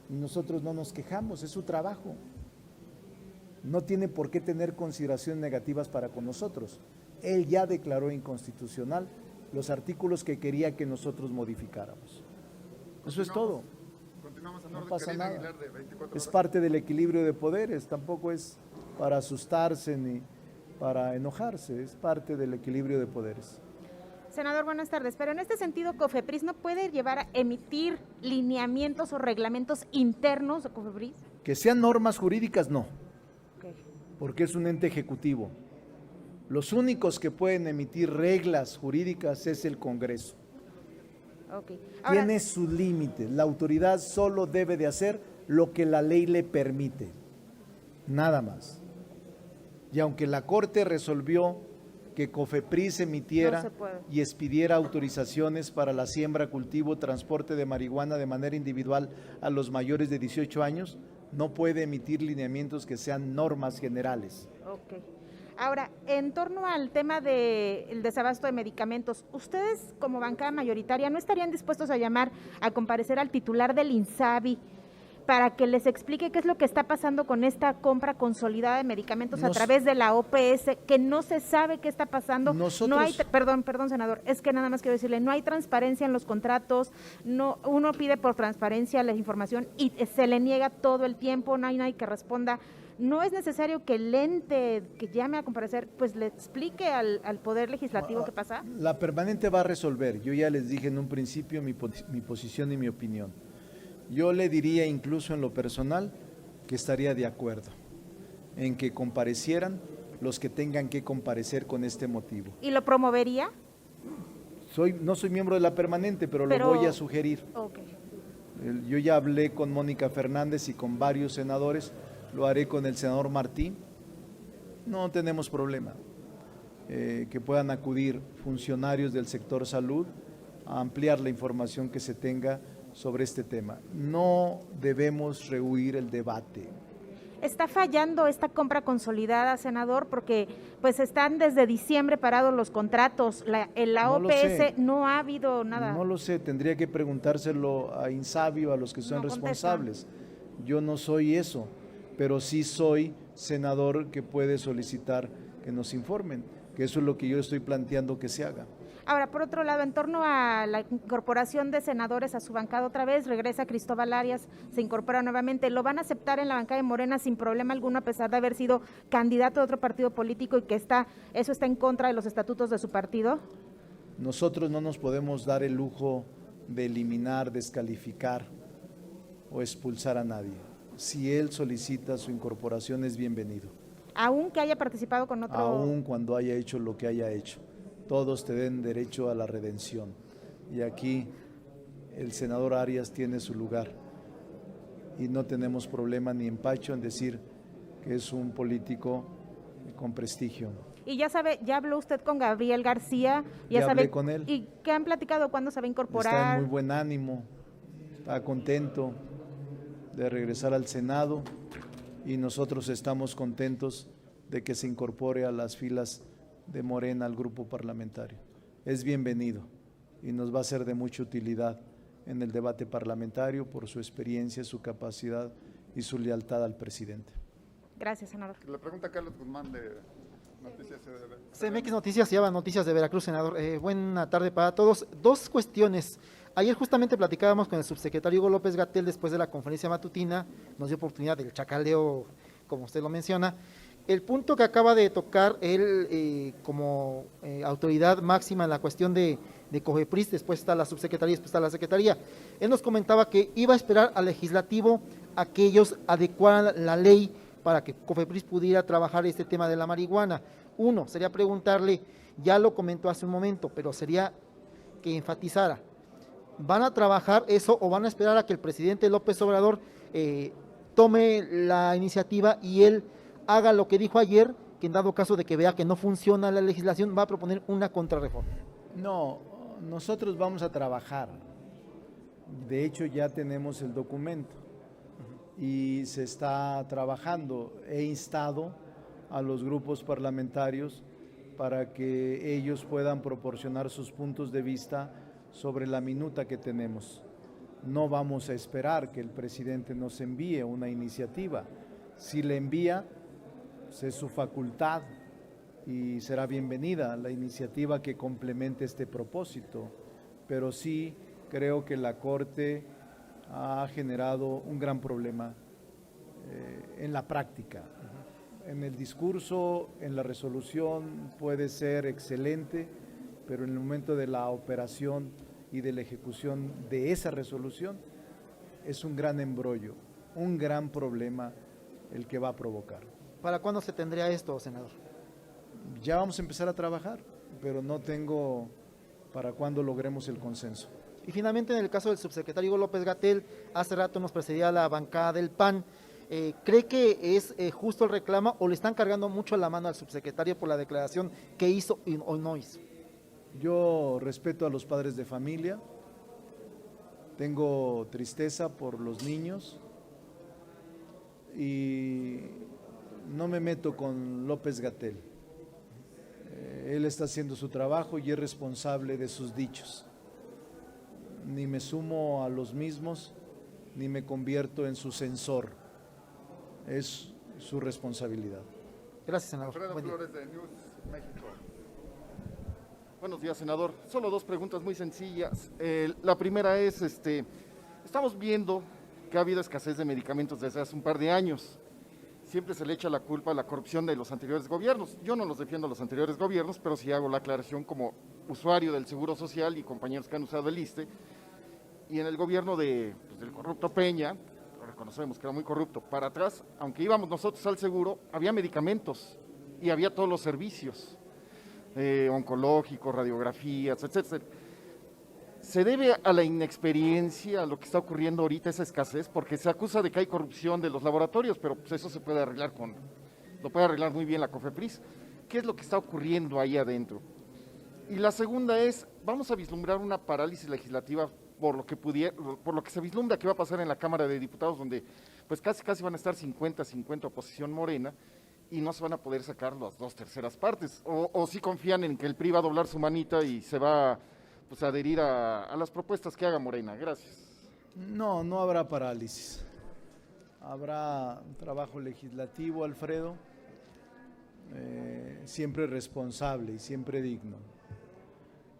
y nosotros no nos quejamos, es su trabajo. No tiene por qué tener consideraciones negativas para con nosotros. Él ya declaró inconstitucional los artículos que quería que nosotros modificáramos. Eso es todo. No pasa nada. Es parte del equilibrio de poderes, tampoco es para asustarse ni para enojarse, es parte del equilibrio de poderes. Senador, buenas tardes. Pero en este sentido, COFEPRIS no puede llevar a emitir lineamientos o reglamentos internos de COFEPRIS. Que sean normas jurídicas, no, Ok. porque es un ente ejecutivo. Los únicos que pueden emitir reglas jurídicas es el Congreso. Ok. Ahora, Tiene sus límites. La autoridad solo debe de hacer lo que la ley le permite, nada más. Y aunque la Corte resolvió que COFEPRIS emitiera No se puede. y expidiera autorizaciones para la siembra, cultivo, transporte de marihuana de manera individual a los mayores de 18 años, no puede emitir lineamientos que sean normas generales. ok. Ahora, en torno al tema del desabasto de medicamentos, ¿ustedes como bancada mayoritaria no estarían dispuestos a llamar a comparecer al titular del INSABI para que les explique qué es lo que está pasando con esta compra consolidada de medicamentos a través de la OPS, que no se sabe qué está pasando? No hay, perdón, senador, es que nada más quiero decirle, no hay transparencia en los contratos, no, uno pide por transparencia la información y se le niega todo el tiempo, no hay nadie que responda. ¿No es necesario que el ente que llame a comparecer, pues le explique al Poder Legislativo qué pasa? La permanente va a resolver. Yo ya les dije en un principio mi posición y mi opinión. Yo le diría incluso en lo personal que estaría de acuerdo en que comparecieran los que tengan que comparecer con este motivo. ¿Y lo promovería? No soy miembro de la permanente, pero lo voy a sugerir. Ok. Yo ya hablé con Mónica Fernández y con varios senadores, lo haré con el senador Martín. No tenemos problema. Que puedan acudir funcionarios del sector salud a ampliar la información que se tenga sobre este tema. No debemos rehuir el debate. ¿Está fallando esta compra consolidada, senador? Porque pues están desde diciembre parados los contratos, en la No lo OPS sé. no ha habido nada. No lo sé, tendría que preguntárselo a INSABI o a los que son No contestan. responsables. Yo no soy eso, pero sí soy senador que puede solicitar que nos informen, que eso es lo que yo estoy planteando que se haga. Ahora, por otro lado, en torno a la incorporación de senadores a su bancada otra vez, regresa Cristóbal Arias, se incorpora nuevamente. ¿Lo van a aceptar en la bancada de Morena sin problema alguno, a pesar de haber sido candidato de otro partido político y que eso está en contra de los estatutos de su partido? Nosotros no nos podemos dar el lujo de eliminar, descalificar o expulsar a nadie. Si él solicita su incorporación, es bienvenido. Aunque haya participado con otro... Aun cuando haya hecho lo que haya hecho. Todos tienen derecho a la redención. Y aquí el senador Arias tiene su lugar. Y no tenemos problema ni empacho en decir que es un político con prestigio. Y ya sabe, ya habló usted con Gabriel García. Ya hablé con él. ¿Y qué han platicado? ¿Cuándo se va a incorporar? Está en muy buen ánimo, está contento de regresar al Senado y nosotros estamos contentos de que se incorpore a las filas de Morena al grupo parlamentario. Es bienvenido y nos va a ser de mucha utilidad en el debate parlamentario por su experiencia, su capacidad y su lealtad al presidente. Gracias, senador. Le pregunta Carlos Guzmán de Noticias. CMX Noticias lleva Noticias de Veracruz, senador. Buena tarde para todos. Dos cuestiones. Ayer justamente platicábamos con el subsecretario Hugo López-Gatell después de la conferencia matutina, nos dio oportunidad del chacaleo, como usted lo menciona. El punto que acaba de tocar él como autoridad máxima en la cuestión de COFEPRIS, después está la subsecretaría, después está la secretaría. Él nos comentaba que iba a esperar al legislativo a que ellos adecuaran la ley para que COFEPRIS pudiera trabajar este tema de la marihuana. Uno, sería preguntarle, ya lo comentó hace un momento, pero sería que enfatizara, ¿van a trabajar eso o van a esperar a que el presidente López Obrador tome la iniciativa y él haga lo que dijo ayer, que en dado caso de que vea que no funciona la legislación, va a proponer una contrarreforma? No, nosotros vamos a trabajar. De hecho, ya tenemos el documento y se está trabajando. He instado a los grupos parlamentarios para que ellos puedan proporcionar sus puntos de vista sobre la minuta que tenemos. No vamos a esperar que el presidente nos envíe una iniciativa. Si le envía, pues es su facultad y será bienvenida la iniciativa que complemente este propósito. Pero sí creo que la Corte ha generado un gran problema en la práctica. En el discurso, en la resolución puede ser excelente, pero en el momento de la operación y de la ejecución de esa resolución es un gran embrollo. un gran problema el que va a provocar. ¿Para cuándo se tendría esto, senador? Ya vamos a empezar a trabajar, pero no tengo para cuándo logremos el consenso. Y finalmente, en el caso del subsecretario Hugo López-Gatell, hace rato nos precedía la bancada del PAN. ¿Cree que es justo el reclamo o le están cargando mucho la mano al subsecretario por la declaración que hizo o no hizo? Yo respeto a los padres de familia, tengo tristeza por los niños y no me meto con López-Gatell. Él está haciendo su trabajo y es responsable de sus dichos. Ni me sumo a los mismos, ni me convierto en su censor. Es su responsabilidad. Gracias, senador. Alfredo Buen día. Flores de News México. Buenos días, senador. Solo dos preguntas muy sencillas. La primera es, estamos viendo que ha habido escasez de medicamentos desde hace un par de años. Siempre se le echa la culpa a la corrupción de los anteriores gobiernos. Yo no los defiendo a los anteriores gobiernos, pero sí hago la aclaración como usuario del Seguro Social y compañeros que han usado el ISSSTE. Y en el gobierno del corrupto Peña, lo reconocemos que era muy corrupto, para atrás, aunque íbamos nosotros al seguro, había medicamentos y había todos los servicios, oncológicos, radiografías, etcétera. ¿Se debe a la inexperiencia, a lo que está ocurriendo ahorita, esa escasez? Porque se acusa de que hay corrupción de los laboratorios, pero pues eso se puede arreglar lo puede arreglar muy bien la COFEPRIS. ¿Qué es lo que está ocurriendo ahí adentro? Y la segunda es, vamos a vislumbrar una parálisis legislativa por lo que se vislumbra que va a pasar en la Cámara de Diputados, donde pues casi van a estar 50-50 oposición Morena, y no se van a poder sacar las 2/3 partes, o sí confían en que el PRI va a doblar su manita y se va pues a adherir a las propuestas que haga Morena. Gracias. No, no habrá parálisis. Habrá trabajo legislativo, Alfredo, siempre responsable y siempre digno.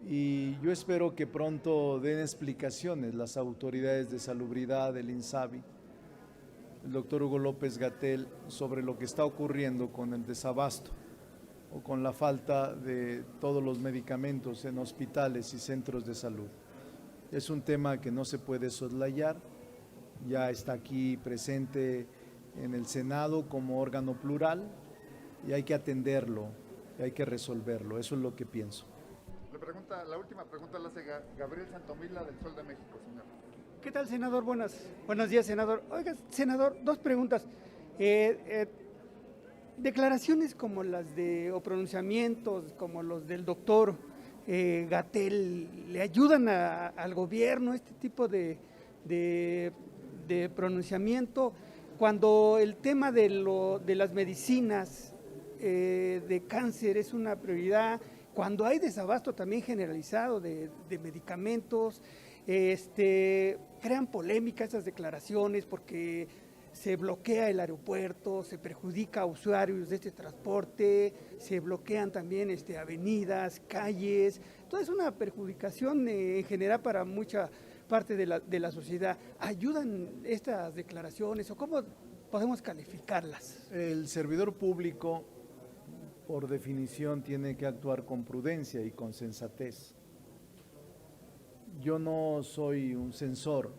Y yo espero que pronto den explicaciones las autoridades de salubridad del INSABI, el doctor Hugo López-Gatell, sobre lo que está ocurriendo con el desabasto o con la falta de todos los medicamentos en hospitales y centros de salud. Es un tema que no se puede soslayar, ya está aquí presente en el Senado como órgano plural y hay que atenderlo, y hay que resolverlo, eso es lo que pienso. La última pregunta la hace Gabriel Santomila del Sol de México, señor. ¿Qué tal, senador? Buenos días, senador. Oiga, senador, dos preguntas. Declaraciones como las o pronunciamientos como los del doctor Gatell, ¿le ayudan al gobierno este tipo de pronunciamiento? Cuando el tema de las medicinas de cáncer es una prioridad, cuando hay desabasto también generalizado de medicamentos, crean polémica esas declaraciones porque se bloquea el aeropuerto, se perjudica a usuarios de este transporte, se bloquean también avenidas, calles, toda es una perjudicación en general para mucha parte de la sociedad. ¿Ayudan estas declaraciones o cómo podemos calificarlas? El servidor público, por definición, tiene que actuar con prudencia y con sensatez. Yo no soy un censor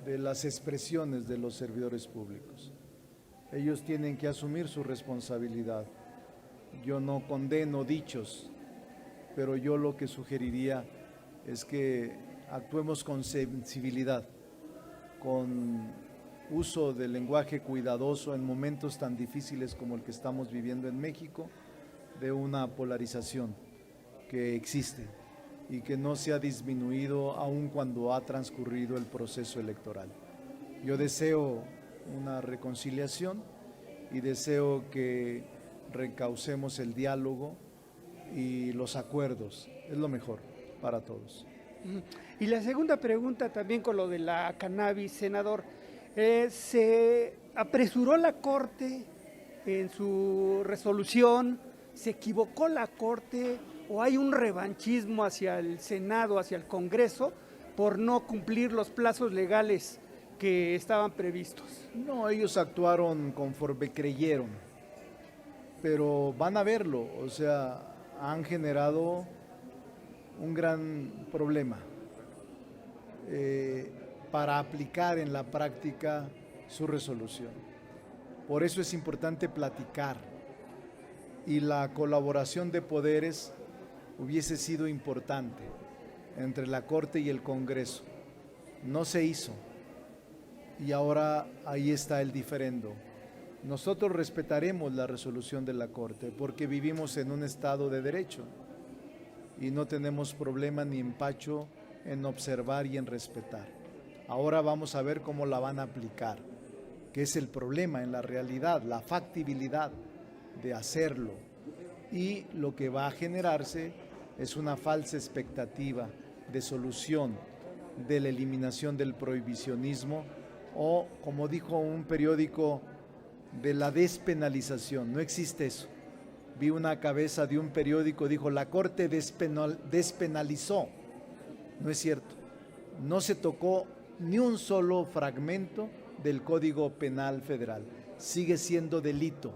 de las expresiones de los servidores públicos. Ellos tienen que asumir su responsabilidad. Yo no condeno dichos, pero yo lo que sugeriría es que actuemos con sensibilidad, con uso del lenguaje cuidadoso en momentos tan difíciles como el que estamos viviendo en México, de una polarización que existe y que no se ha disminuido aun cuando ha transcurrido el proceso electoral. Yo deseo una reconciliación y deseo que reencaucemos el diálogo y los acuerdos. Es lo mejor para todos. Y la segunda pregunta también con lo de la cannabis, senador. Se apresuró la Corte en su resolución, se equivocó la Corte o hay un revanchismo hacia el Senado, hacia el Congreso, por no cumplir los plazos legales que estaban previstos. No, ellos actuaron conforme creyeron, pero van a verlo, o sea, han generado un gran problema. para aplicar en la práctica su resolución. Por eso es importante platicar, y la colaboración de poderes hubiese sido importante entre la Corte y el Congreso. No se hizo, y ahora ahí está el diferendo. Nosotros respetaremos la resolución de la Corte porque vivimos en un Estado de Derecho y no tenemos problema ni empacho en observar y en respetar. Ahora vamos a ver cómo la van a aplicar, que es el problema en la realidad, la factibilidad de hacerlo. Y lo que va a generarse es una falsa expectativa de solución de la eliminación del prohibicionismo o, como dijo un periódico, de la despenalización. No existe eso. Vi una cabeza de un periódico, dijo, la Corte despenalizó. No es cierto. No se tocó ni un solo fragmento del Código Penal Federal. Sigue siendo delito.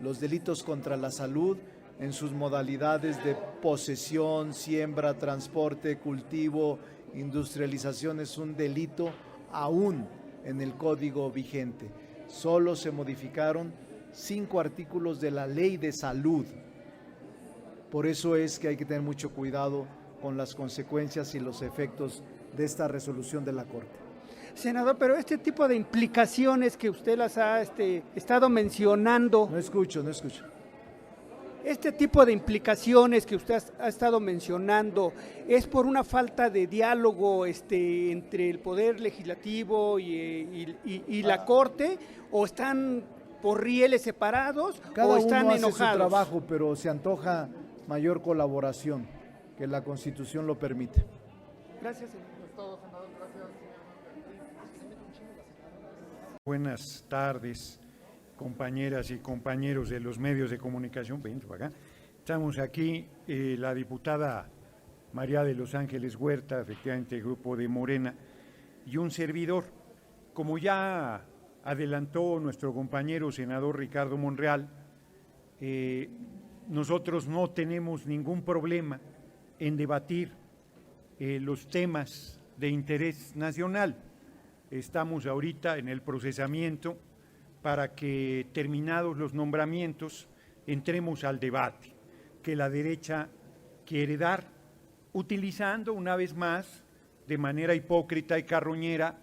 Los delitos contra la salud en sus modalidades de posesión, siembra, transporte, cultivo, industrialización es un delito aún en el código vigente. Solo se modificaron 5 artículos de la Ley de Salud. Por eso es que hay que tener mucho cuidado con las consecuencias y los efectos de esta resolución de la Corte. Senador, pero este tipo de implicaciones que usted las ha estado mencionando... No escucho. Este tipo de implicaciones que usted ha estado mencionando, ¿es por una falta de diálogo entre el Poder Legislativo y la Corte? ¿O están por rieles separados? Cada ¿O están uno hace enojados? su trabajo, pero se antoja mayor colaboración, que la Constitución lo permite. Gracias, señor. Buenas tardes, compañeras y compañeros de los medios de comunicación. Ven para acá. Estamos aquí, la diputada María de los Ángeles Huerta, efectivamente, grupo de Morena, y un servidor. Como ya adelantó nuestro compañero senador Ricardo Monreal, nosotros no tenemos ningún problema en debatir los temas de interés nacional. Estamos ahorita en el procesamiento para que, terminados los nombramientos, entremos al debate que la derecha quiere dar, utilizando una vez más, de manera hipócrita y carroñera,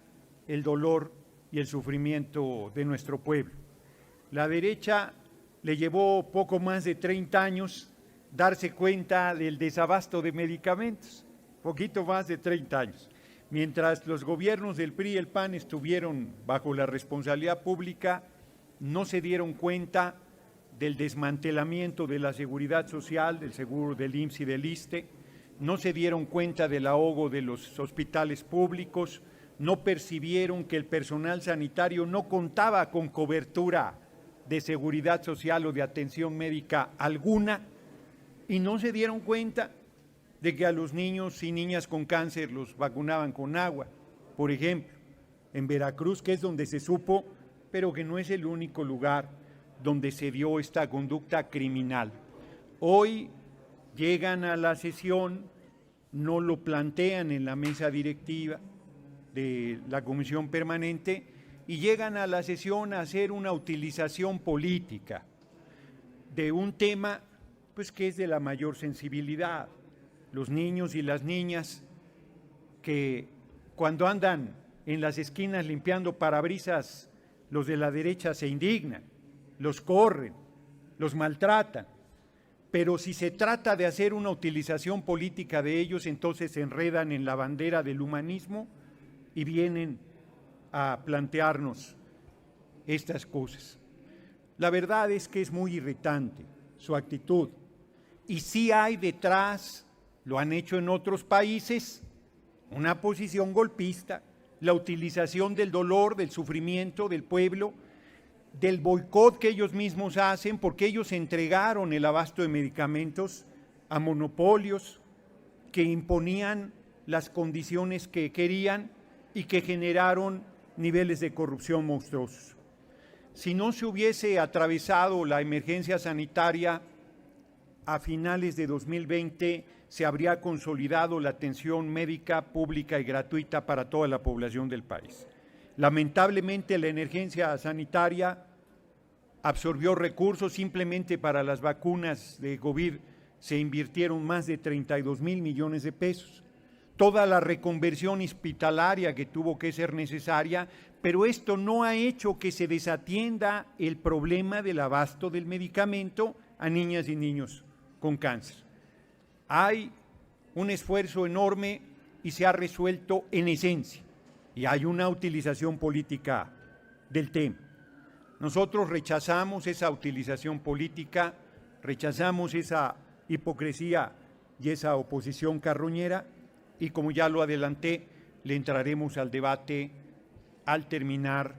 el dolor y el sufrimiento de nuestro pueblo. La derecha le llevó poco más de 30 años darse cuenta del desabasto de medicamentos, poquito más de 30 años. Mientras los gobiernos del PRI y el PAN estuvieron bajo la responsabilidad pública, no se dieron cuenta del desmantelamiento de la seguridad social, del seguro del IMSS y del ISSSTE, no se dieron cuenta del ahogo de los hospitales públicos, no percibieron que el personal sanitario no contaba con cobertura de seguridad social o de atención médica alguna, y no se dieron cuenta de que a los niños y niñas con cáncer los vacunaban con agua, por ejemplo, en Veracruz, que es donde se supo, pero que no es el único lugar donde se dio esta conducta criminal. Hoy llegan a la sesión, no lo plantean en la mesa directiva de la Comisión Permanente y llegan a la sesión a hacer una utilización política de un tema pues, que es de la mayor sensibilidad. Los niños y las niñas que cuando andan en las esquinas limpiando parabrisas, los de la derecha se indignan, los corren, los maltratan, pero si se trata de hacer una utilización política de ellos, entonces se enredan en la bandera del humanismo y vienen a plantearnos estas cosas. La verdad es que es muy irritante su actitud y sí hay detrás, lo han hecho en otros países, una posición golpista, la utilización del dolor, del sufrimiento del pueblo, del boicot que ellos mismos hacen, porque ellos entregaron el abasto de medicamentos a monopolios que imponían las condiciones que querían y que generaron niveles de corrupción monstruosos. Si no se hubiese atravesado la emergencia sanitaria a finales de 2020, se habría consolidado la atención médica pública y gratuita para toda la población del país. Lamentablemente, la emergencia sanitaria absorbió recursos. Simplemente para las vacunas de COVID se invirtieron más de 32,000 millones de pesos. Toda la reconversión hospitalaria que tuvo que ser necesaria, pero esto no ha hecho que se desatienda el problema del abasto del medicamento a niñas y niños con cáncer. Hay un esfuerzo enorme y se ha resuelto en esencia, y hay una utilización política del tema. Nosotros rechazamos esa utilización política, rechazamos esa hipocresía y esa oposición carroñera, y como ya lo adelanté, le entraremos al debate al terminar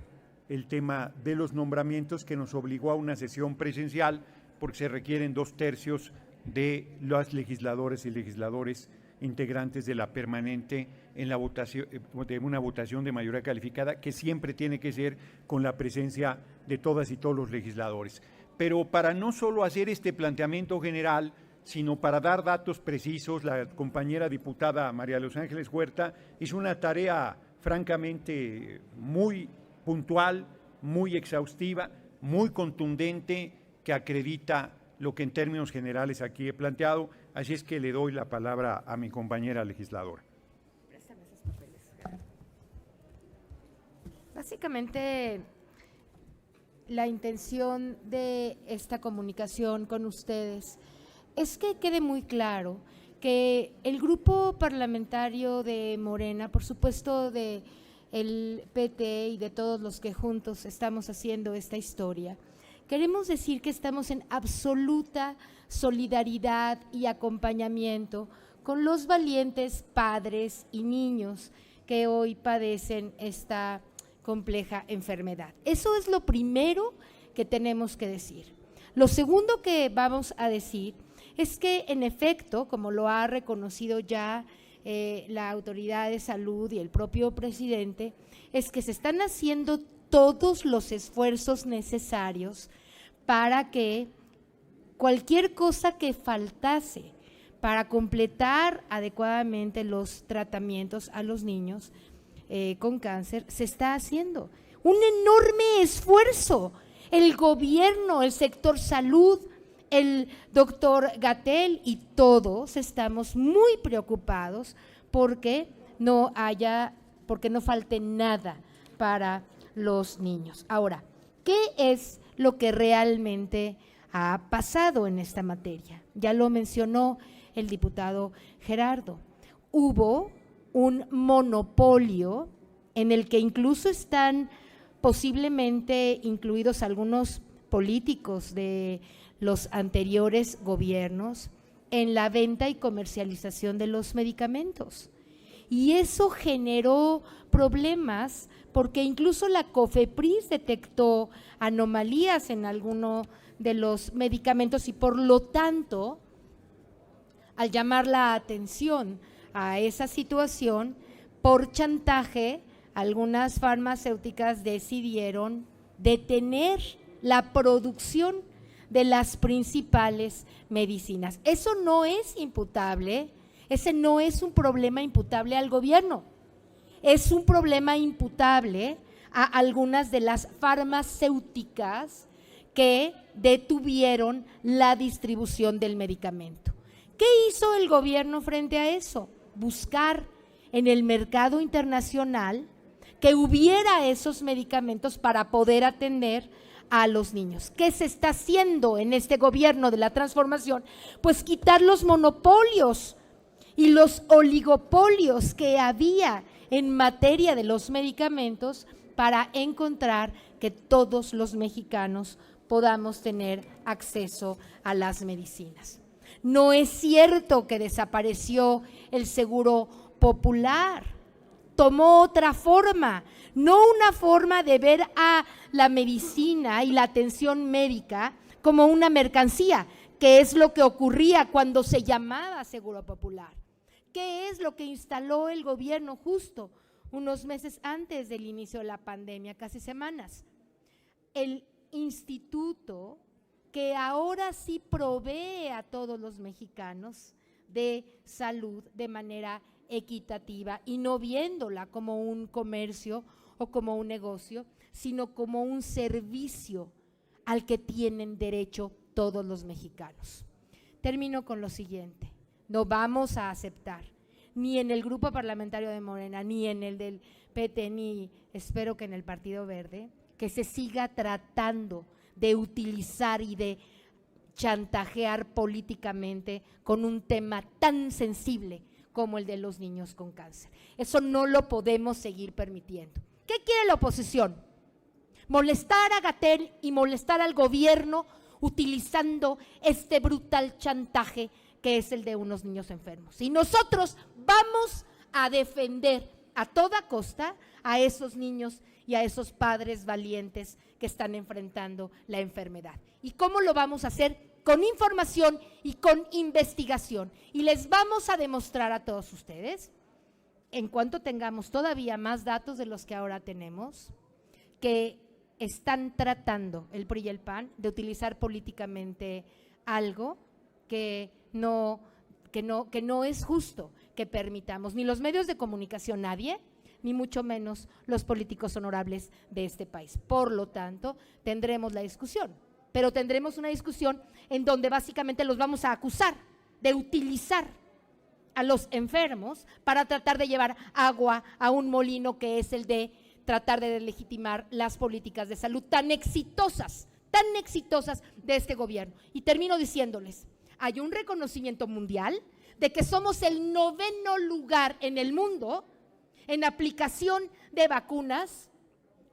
el tema de los nombramientos, que nos obligó a una sesión presencial porque se requieren 2/3 de los legisladores y legisladores integrantes de la permanente en la votación, de una votación de mayoría calificada, que siempre tiene que ser con la presencia de todas y todos los legisladores. Pero para no solo hacer este planteamiento general, sino para dar datos precisos, la compañera diputada María Los Ángeles Huerta hizo una tarea francamente muy puntual, muy exhaustiva, muy contundente, que acredita lo que en términos generales aquí he planteado. Así es que le doy la palabra a mi compañera legisladora. Básicamente, la intención de esta comunicación con ustedes es que quede muy claro que el grupo parlamentario de Morena, por supuesto de el PT y de todos los que juntos estamos haciendo esta historia, queremos decir que estamos en absoluta solidaridad y acompañamiento con los valientes padres y niños que hoy padecen esta compleja enfermedad. Eso es lo primero que tenemos que decir. Lo segundo que vamos a decir es que, en efecto, como lo ha reconocido ya la autoridad de salud y el propio presidente, es que se están haciendo todos los esfuerzos necesarios para que cualquier cosa que faltase para completar adecuadamente los tratamientos a los niños con cáncer, se está haciendo. Un enorme esfuerzo. El gobierno, el sector salud, el doctor Gatell y todos estamos muy preocupados porque no falte nada para los niños. Ahora, ¿qué es lo que realmente ha pasado en esta materia? Ya lo mencionó el diputado Gerardo. Hubo un monopolio en el que incluso están posiblemente incluidos algunos políticos de los anteriores gobiernos en la venta y comercialización de los medicamentos. Y eso generó problemas porque incluso la COFEPRIS detectó anomalías en alguno de los medicamentos y, por lo tanto, al llamar la atención a esa situación, por chantaje, algunas farmacéuticas decidieron detener la producción de las principales medicinas. Eso no es imputable, ese no es un problema imputable al gobierno, es un problema imputable a algunas de las farmacéuticas que detuvieron la distribución del medicamento. ¿Qué hizo el gobierno frente a eso? Buscar en el mercado internacional que hubiera esos medicamentos para poder atender a los niños. ¿Qué se está haciendo en este gobierno de la transformación? Pues quitar los monopolios y los oligopolios que había en materia de los medicamentos para encontrar que todos los mexicanos podamos tener acceso a las medicinas. No es cierto que desapareció el seguro popular, tomó otra forma, no una forma de ver a la medicina y la atención médica como una mercancía, que es lo que ocurría cuando se llamaba Seguro Popular. ¿Qué es lo que instaló el gobierno justo unos meses antes del inicio de la pandemia, casi semanas? El instituto que ahora sí provee a todos los mexicanos de salud de manera equitativa y no viéndola como un comercio o como un negocio, sino como un servicio al que tienen derecho todos los mexicanos. Termino con lo siguiente: no vamos a aceptar, ni en el grupo parlamentario de Morena, ni en el del PT, ni espero que en el Partido Verde, que se siga tratando de utilizar y de chantajear políticamente con un tema tan sensible como el de los niños con cáncer. Eso no lo podemos seguir permitiendo. ¿Qué quiere la oposición? Molestar a Gatell y molestar al gobierno utilizando este brutal chantaje que es el de unos niños enfermos. Y nosotros vamos a defender a toda costa a esos niños y a esos padres valientes que están enfrentando la enfermedad. ¿Y cómo lo vamos a hacer? Con información y con investigación. Y les vamos a demostrar a todos ustedes, en cuanto tengamos todavía más datos de los que ahora tenemos, que están tratando el PRI y el PAN de utilizar políticamente algo que no es justo que permitamos, ni los medios de comunicación, nadie, ni mucho menos los políticos honorables de este país. Por lo tanto, tendremos la discusión, pero tendremos una discusión en donde básicamente los vamos a acusar de utilizar a los enfermos para tratar de llevar agua a un molino que es el de tratar de deslegitimar las políticas de salud tan exitosas de este gobierno. Y termino diciéndoles, hay un reconocimiento mundial de que somos el 9º lugar en el mundo en aplicación de vacunas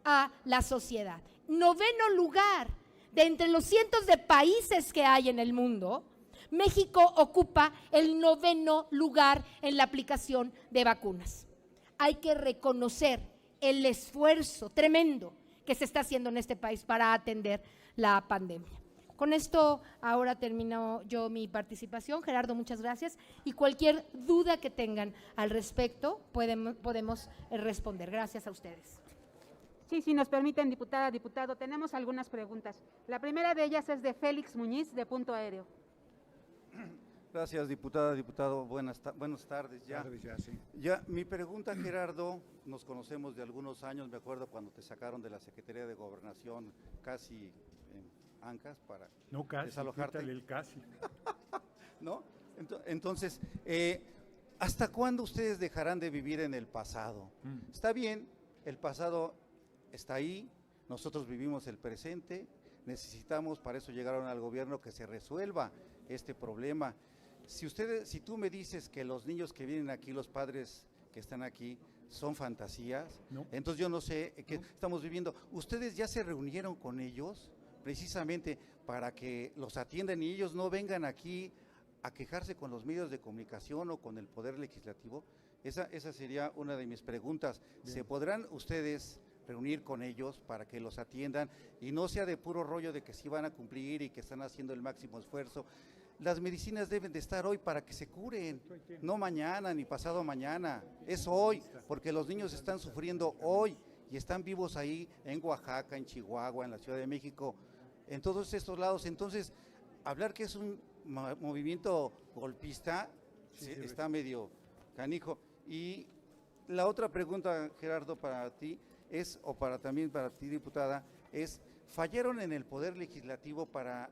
a la sociedad. 9º lugar de entre los cientos de países que hay en el mundo. México ocupa el 9º lugar en la aplicación de vacunas. Hay que reconocer el esfuerzo tremendo que se está haciendo en este país para atender la pandemia. Con esto ahora termino yo mi participación. Gerardo, muchas gracias. Y cualquier duda que tengan al respecto podemos responder. Gracias a ustedes. Sí, si nos permiten, diputada, diputado, tenemos algunas preguntas. La primera de ellas es de Félix Muñiz, de Punto Aéreo. Gracias, diputada, diputado. Buenas tardes ya. Ya, mi pregunta, Gerardo, nos conocemos de algunos años, me acuerdo cuando te sacaron de la Secretaría de Gobernación casi en Ancas para desalojarte. No, el casi. ¿No? Entonces, ¿hasta cuándo ustedes dejarán de vivir en el pasado? Está bien, el pasado está ahí, nosotros vivimos el presente, necesitamos, para eso llegaron al gobierno, que se resuelva este problema. Si tú me dices que los niños que vienen aquí, los padres que están aquí, son fantasías, entonces yo no sé qué estamos viviendo. ¿Ustedes ya se reunieron con ellos precisamente para que los atiendan y ellos no vengan aquí a quejarse con los medios de comunicación o con el Poder Legislativo? Esa sería una de mis preguntas. Bien. ¿Se podrán ustedes reunir con ellos para que los atiendan y no sea de puro rollo de que sí van a cumplir y que están haciendo el máximo esfuerzo? Las medicinas deben de estar hoy para que se curen, no mañana ni pasado mañana, es hoy, porque los niños están sufriendo hoy y están vivos ahí en Oaxaca, en Chihuahua, en la Ciudad de México, en todos estos lados. Entonces, hablar que es un movimiento golpista está medio canijo. Y la otra pregunta, Gerardo, para ti es, o también para ti, diputada, es, ¿fallaron en el Poder Legislativo para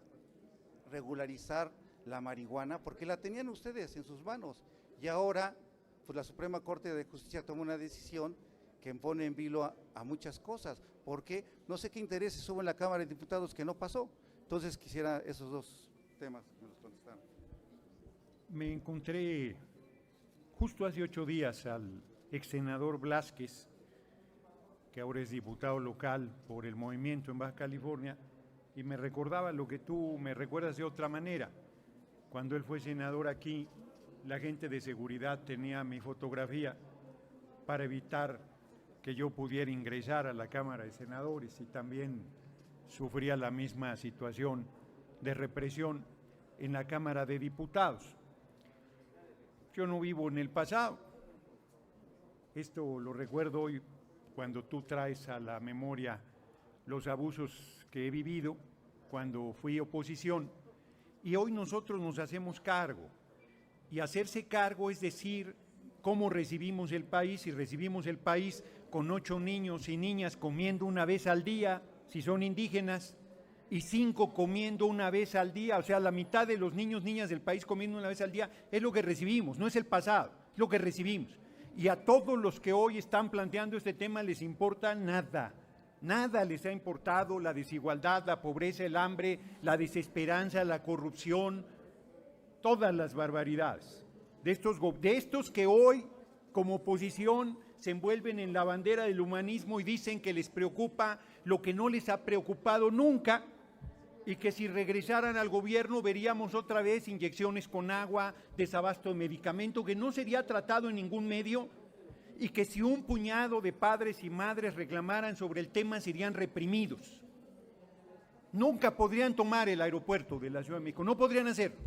regularizar la marihuana? Porque la tenían ustedes en sus manos y ahora pues la Suprema Corte de Justicia tomó una decisión que pone en vilo a muchas cosas, porque no sé qué intereses hubo en la Cámara de Diputados que no pasó. Entonces quisiera esos dos temas que me los contestaran. Me encontré justo hace 8 días al ex senador Blázquez, que ahora es diputado local por el movimiento en Baja California, y me recordaba lo que tú me recuerdas de otra manera. Cuando él fue senador aquí, la gente de seguridad tenía mi fotografía para evitar que yo pudiera ingresar a la Cámara de Senadores, y también sufría la misma situación de represión en la Cámara de Diputados. Yo no vivo en el pasado. Esto lo recuerdo hoy cuando tú traes a la memoria los abusos que he vivido cuando fui oposición, y hoy nosotros nos hacemos cargo Y hacerse cargo es decir cómo recibimos el país, si recibimos el país con 8 niños y niñas comiendo una vez al día, si son indígenas, y 5 comiendo una vez al día, o sea, la mitad de los niños, niñas del país comiendo una vez al día, es lo que recibimos, no es el pasado, es lo que recibimos. Y a todos los que hoy están planteando este tema les importa nada, nada les ha importado la desigualdad, la pobreza, el hambre, la desesperanza, la corrupción, todas las barbaridades de estos que hoy como oposición se envuelven en la bandera del humanismo y dicen que les preocupa lo que no les ha preocupado nunca, y que si regresaran al gobierno veríamos otra vez inyecciones con agua, desabasto de medicamento, que no sería tratado en ningún medio, y que si un puñado de padres y madres reclamaran sobre el tema serían reprimidos. Nunca podrían tomar el aeropuerto de la Ciudad de México, no podrían hacerlo.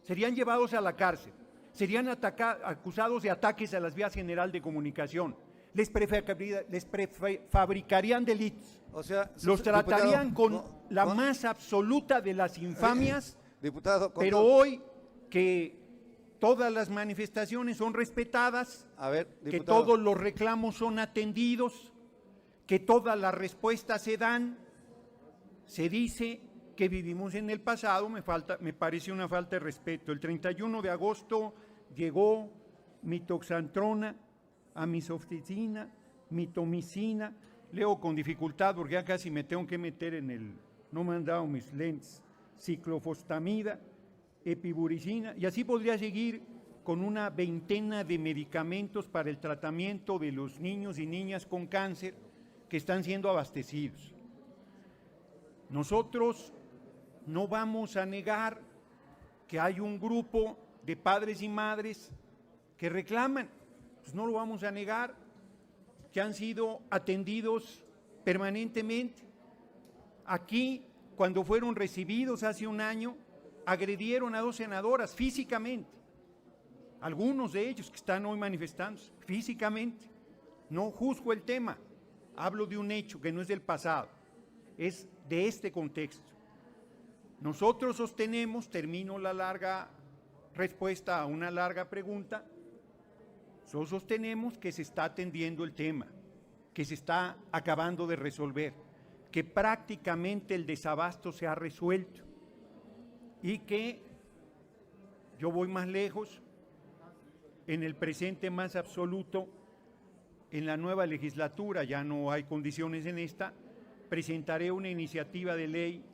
Serían llevados a la cárcel, serían acusados de ataques a las vías generales de comunicación, les prefabricarían delitos, O sea, los tratarían diputado, con la más absoluta de las infamias, diputado, con pero todo- hoy que todas las manifestaciones son respetadas, que diputado. todos los reclamos son atendidos, que todas las respuestas se dan, se dice que vivimos en el pasado, me parece una falta de respeto. El 31 de agosto llegó mitoxantrona, amisoxicina, mitomicina, leo con dificultad porque ya casi me tengo que meter no me han dado mis lentes, ciclofosfamida, epiburicina, y así podría seguir con una veintena de medicamentos para el tratamiento de los niños y niñas con cáncer que están siendo abastecidos. Nosotros no vamos a negar que hay un grupo de padres y madres que reclaman, pues no lo vamos a negar, que han sido atendidos permanentemente. Aquí, cuando fueron recibidos hace un año, agredieron a 2 senadoras físicamente, algunos de ellos que están hoy manifestándose físicamente. No juzgo el tema, hablo de un hecho que no es del pasado, es de este contexto. Nosotros sostenemos, termino la larga respuesta a una larga pregunta, sostenemos que se está atendiendo el tema, que se está acabando de resolver, que prácticamente el desabasto se ha resuelto y que yo voy más lejos, en el presente más absoluto, en la nueva legislatura, ya no hay condiciones en esta, presentaré una iniciativa de ley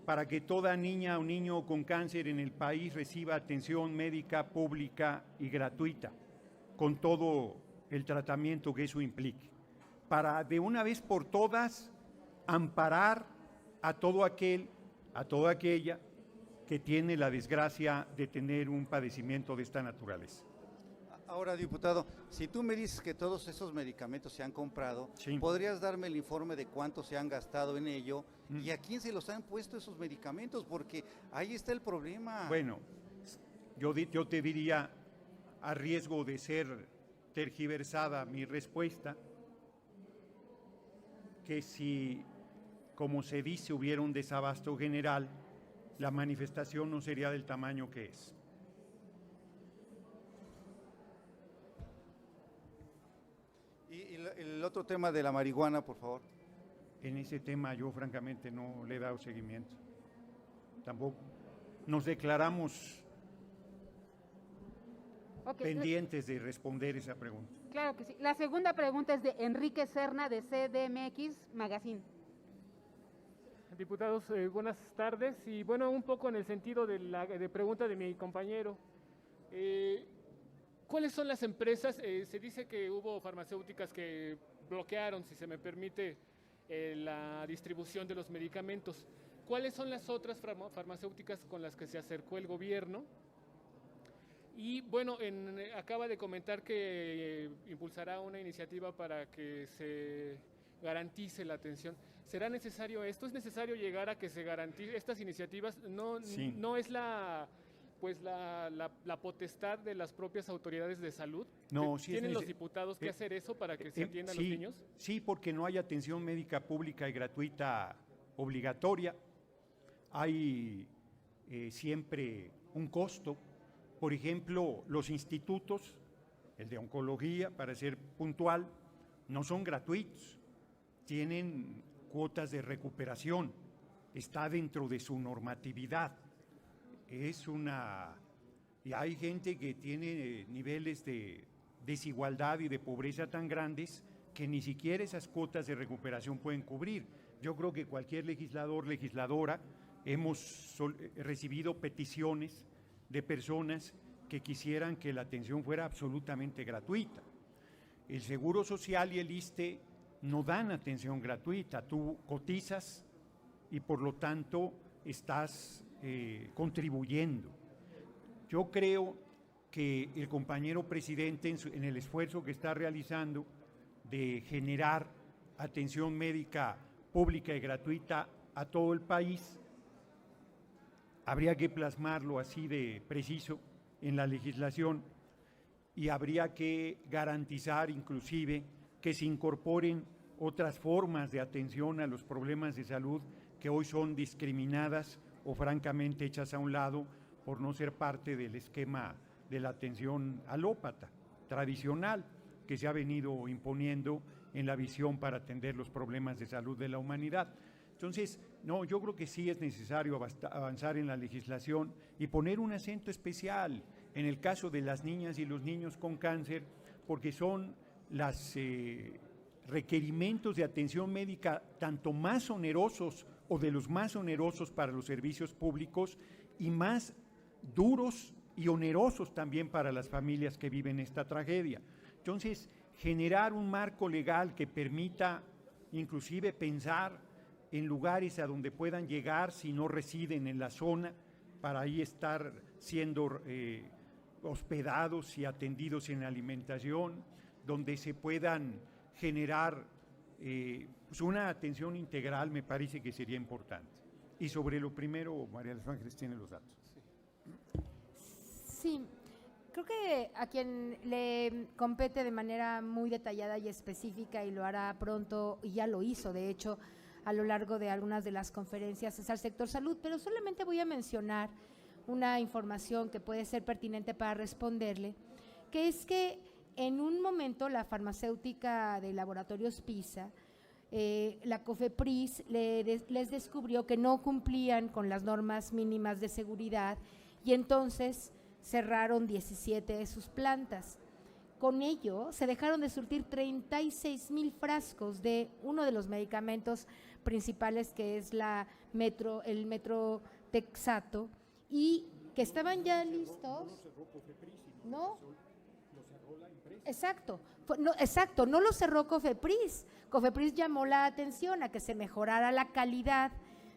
para que toda niña o niño con cáncer en el país reciba atención médica pública y gratuita, con todo el tratamiento que eso implique, para de una vez por todas amparar a todo aquel, a toda aquella que tiene la desgracia de tener un padecimiento de esta naturaleza. Ahora, diputado, si tú me dices que todos esos medicamentos se han comprado, ¿podrías darme el informe de cuánto se han gastado en ello y a quién se los han puesto esos medicamentos? Porque ahí está el problema. Bueno, yo te diría, a riesgo de ser tergiversada mi respuesta, que si, como se dice, hubiera un desabasto general, la manifestación no sería del tamaño que es. Y el otro tema de la marihuana, por favor. En ese tema yo francamente no le he dado seguimiento. Tampoco. Nos declaramos pendientes de responder esa pregunta. Claro que sí. La segunda pregunta es de Enrique Serna, de CDMX Magazine. Diputados, buenas tardes. Y bueno, un poco en el sentido de pregunta de mi compañero. ¿Cuáles son las empresas? Se dice que hubo farmacéuticas que bloquearon, si se me permite, la distribución de los medicamentos. ¿Cuáles son las otras farmacéuticas con las que se acercó el gobierno? Y bueno, acaba de comentar que impulsará una iniciativa para que se garantice la atención. ¿Será necesario esto? ¿Es necesario llegar a que se garantice estas iniciativas? Sí. ¿No es la potestad de las propias autoridades de salud? No, sí ¿Tienen los diputados que hacer eso para que se atiendan sí, los niños? Sí, porque no hay atención médica pública y gratuita obligatoria. Hay siempre un costo Por ejemplo, los institutos, el de oncología, para ser puntual, no son gratuitos, tienen cuotas de recuperación, está dentro de su normatividad. Y hay gente que tiene niveles de desigualdad y de pobreza tan grandes que ni siquiera esas cuotas de recuperación pueden cubrir. Yo creo que cualquier legislador, legisladora, hemos recibido peticiones de personas que quisieran que la atención fuera absolutamente gratuita. El Seguro Social y el ISSSTE no dan atención gratuita, tú cotizas y por lo tanto estás contribuyendo. Yo creo que el compañero presidente en el esfuerzo que está realizando de generar atención médica pública y gratuita a todo el país, habría que plasmarlo así de preciso en la legislación y habría que garantizar inclusive que se incorporen otras formas de atención a los problemas de salud que hoy son discriminadas o francamente hechas a un lado por no ser parte del esquema de la atención alópata tradicional que se ha venido imponiendo en la visión para atender los problemas de salud de la humanidad. Entonces, no, yo creo que sí es necesario avanzar en la legislación y poner un acento especial en el caso de las niñas y los niños con cáncer, porque son los requerimientos de atención médica tanto más onerosos o de los más onerosos para los servicios públicos y más duros y onerosos también para las familias que viven esta tragedia. Entonces, generar un marco legal que permita inclusive pensar en lugares a donde puedan llegar si no residen en la zona, para ahí estar siendo hospedados y atendidos en alimentación, donde se puedan generar pues una atención integral, me parece que sería importante. Y sobre lo primero, María de los Ángeles tiene los datos. Sí, creo que a quien le compete de manera muy detallada y específica, y lo hará pronto, y ya lo hizo de hecho a lo largo de algunas de las conferencias, es al sector salud, pero solamente voy a mencionar una información que puede ser pertinente para responderle, que es que en un momento la farmacéutica de Laboratorios PISA, la COFEPRIS les descubrió que no cumplían con las normas mínimas de seguridad y entonces cerraron 17 de sus plantas. Con ello se dejaron de surtir 36,000 frascos de uno de los medicamentos principales, que es el metrotexato, y que estaban ya listos. ¿No? Exacto, no lo cerró COFEPRIS. COFEPRIS llamó la atención a que se mejorara la calidad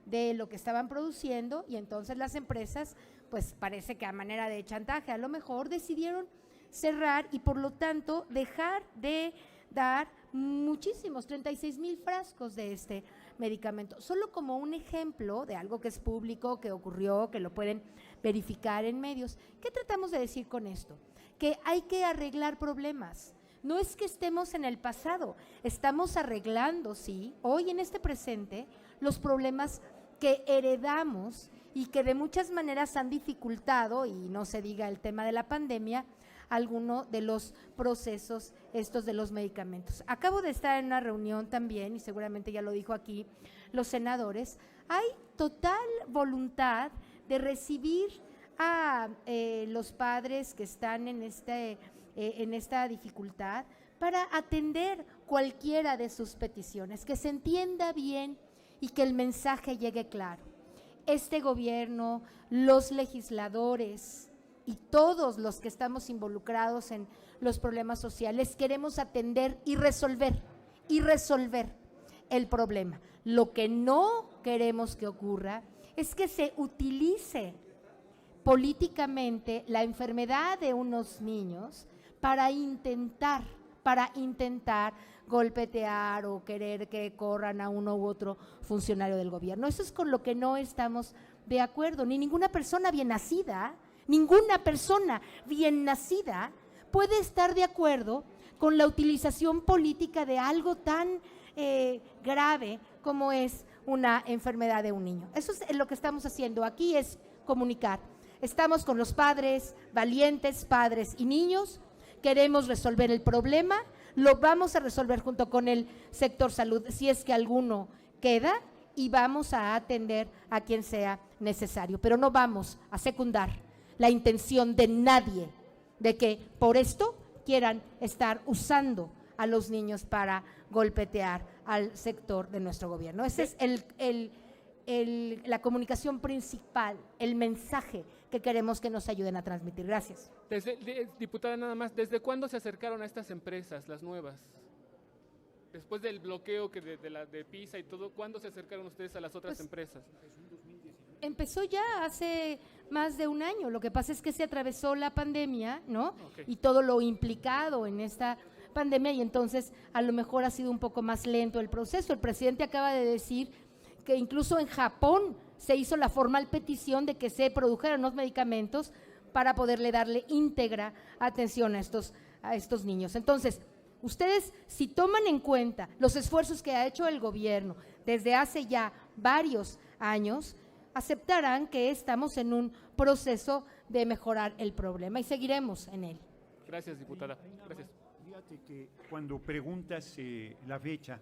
de lo que estaban produciendo y entonces las empresas, pues parece que a manera de chantaje, a lo mejor decidieron cerrar y por lo tanto dejar de dar muchísimos, 36,000 frascos de este medicamento. Solo como un ejemplo de algo que es público, que ocurrió, que lo pueden verificar en medios. ¿Qué tratamos de decir con esto? Que hay que arreglar problemas. No es que estemos en el pasado, estamos arreglando, sí, hoy en este presente, los problemas que heredamos y que de muchas maneras han dificultado, y no se diga el tema de la pandemia, alguno de los procesos estos de los medicamentos. Acabo de estar en una reunión también, y seguramente ya lo dijo aquí los senadores, hay total voluntad de recibir a los padres que están en esta dificultad para atender cualquiera de sus peticiones, que se entienda bien y que el mensaje llegue claro. Este gobierno, los legisladores y todos los que estamos involucrados en los problemas sociales queremos atender y resolver el problema. Lo que no queremos que ocurra es que se utilice políticamente la enfermedad de unos niños para intentar golpetear o querer que corran a uno u otro funcionario del gobierno. Eso es con lo que no estamos de acuerdo. Ni ninguna persona bien nacida puede estar de acuerdo con la utilización política de algo tan grave como es una enfermedad de un niño. Eso es lo que estamos haciendo aquí, es comunicar. Estamos con los padres valientes, padres y niños, queremos resolver el problema, lo vamos a resolver junto con el sector salud, si es que alguno queda, y vamos a atender a quien sea necesario, pero no vamos a secundar la intención de nadie de que por esto quieran estar usando a los niños para golpetear al sector de nuestro gobierno. Esa es la comunicación principal, el mensaje que queremos que nos ayuden a transmitir. Gracias. Diputada, nada más, ¿desde cuándo se acercaron a estas empresas, las nuevas? Después del bloqueo de PISA y todo, ¿cuándo se acercaron ustedes a las otras empresas? Empezó ya hace más de un año, lo que pasa es que se atravesó la pandemia, ¿no? Okay. Y todo lo implicado en esta pandemia, y entonces a lo mejor ha sido un poco más lento el proceso. El presidente acaba de decir que incluso en Japón se hizo la formal petición de que se produjeran los medicamentos para poderle darle íntegra atención a estos niños. Entonces, ustedes, si toman en cuenta los esfuerzos que ha hecho el gobierno desde hace ya varios años, aceptarán que estamos en un proceso de mejorar el problema y seguiremos en él. Gracias, diputada. Gracias. Fíjate que cuando preguntas la fecha,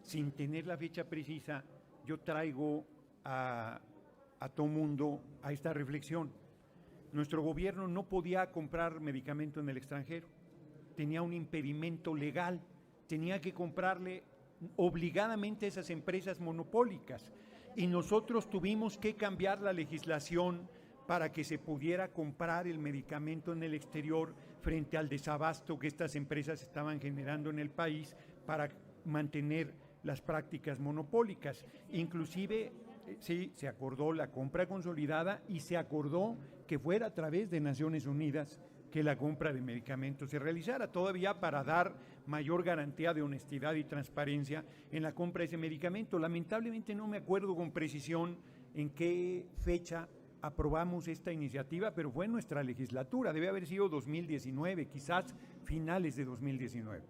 sin tener la fecha precisa, yo traigo a todo mundo a esta reflexión. Nuestro gobierno no podía comprar medicamento en el extranjero, tenía un impedimento legal, tenía que comprarle obligadamente a esas empresas monopólicas, y nosotros tuvimos que cambiar la legislación para que se pudiera comprar el medicamento en el exterior frente al desabasto que estas empresas estaban generando en el país para mantener las prácticas monopólicas. Inclusive sí, se acordó la compra consolidada y se acordó que fuera a través de Naciones Unidas que la compra de medicamentos se realizara, todavía para dar mayor garantía de honestidad y transparencia en la compra de ese medicamento. Lamentablemente no me acuerdo con precisión en qué fecha aprobamos esta iniciativa, pero fue en nuestra legislatura, debe haber sido 2019, quizás finales de 2019.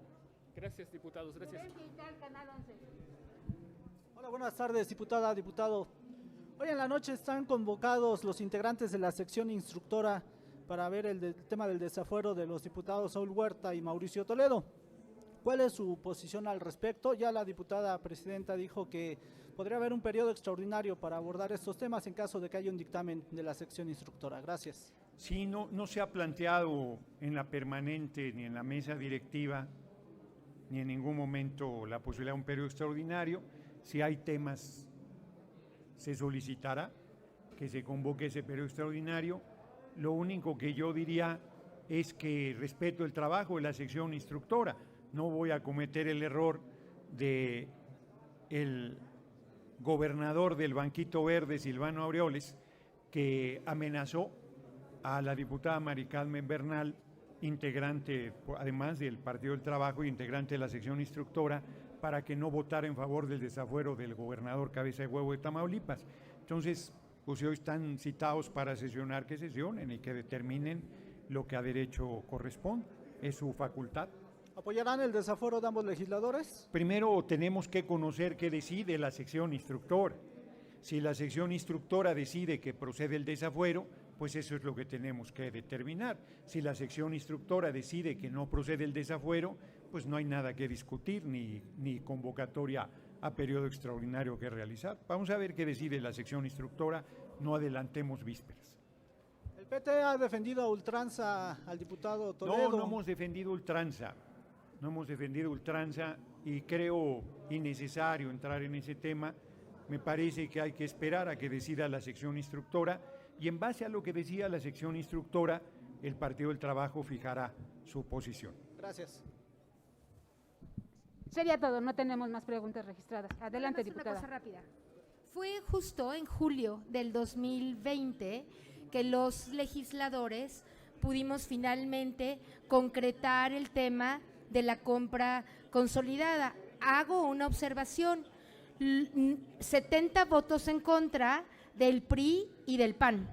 Gracias, diputados, gracias. Hola, buenas tardes, diputada, diputado. Hoy en la noche están convocados los integrantes de la sección instructora para ver el tema del desafuero de los diputados Saúl Huerta y Mauricio Toledo. ¿Cuál es su posición al respecto? Ya la diputada presidenta dijo que podría haber un periodo extraordinario para abordar estos temas en caso de que haya un dictamen de la sección instructora. Gracias. Sí, no se ha planteado en la permanente ni en la mesa directiva ni en ningún momento la posibilidad de un periodo extraordinario. Si hay temas, se solicitará que se convoque ese periodo extraordinario. Lo único que yo diría es que respeto el trabajo de la sección instructora. No voy a cometer el error de el gobernador del Banquito Verde, Silvano Aureoles, que amenazó a la diputada Mari Carmen Bernal, integrante, además del Partido del Trabajo, integrante de la sección instructora, para que no votara en favor del desafuero del gobernador Cabeza de Huevo de Tamaulipas. Entonces, pues hoy están citados para sesionar, que sesionen y que determinen lo que a derecho corresponde. Es su facultad. ¿Apoyarán el desafuero de ambos legisladores? Primero tenemos que conocer qué decide la sección instructora. Si la sección instructora decide que procede el desafuero, pues eso es lo que tenemos que determinar. Si la sección instructora decide que no procede el desafuero, pues no hay nada que discutir ni convocatoria a periodo extraordinario que realizar. Vamos a ver qué decide la sección instructora, no adelantemos vísperas. ¿El PT ha defendido a ultranza al diputado Toledo? No hemos defendido ultranza. No hemos defendido ultranza y creo innecesario entrar en ese tema. Me parece que hay que esperar a que decida la sección instructora y en base a lo que decida la sección instructora, el Partido del Trabajo fijará su posición. Gracias. Sería todo, no tenemos más preguntas registradas. Adelante, diputada. Una cosa rápida. Fue justo en julio del 2020 que los legisladores pudimos finalmente concretar el tema de la compra consolidada. Hago una observación, 70 votos en contra del PRI y del PAN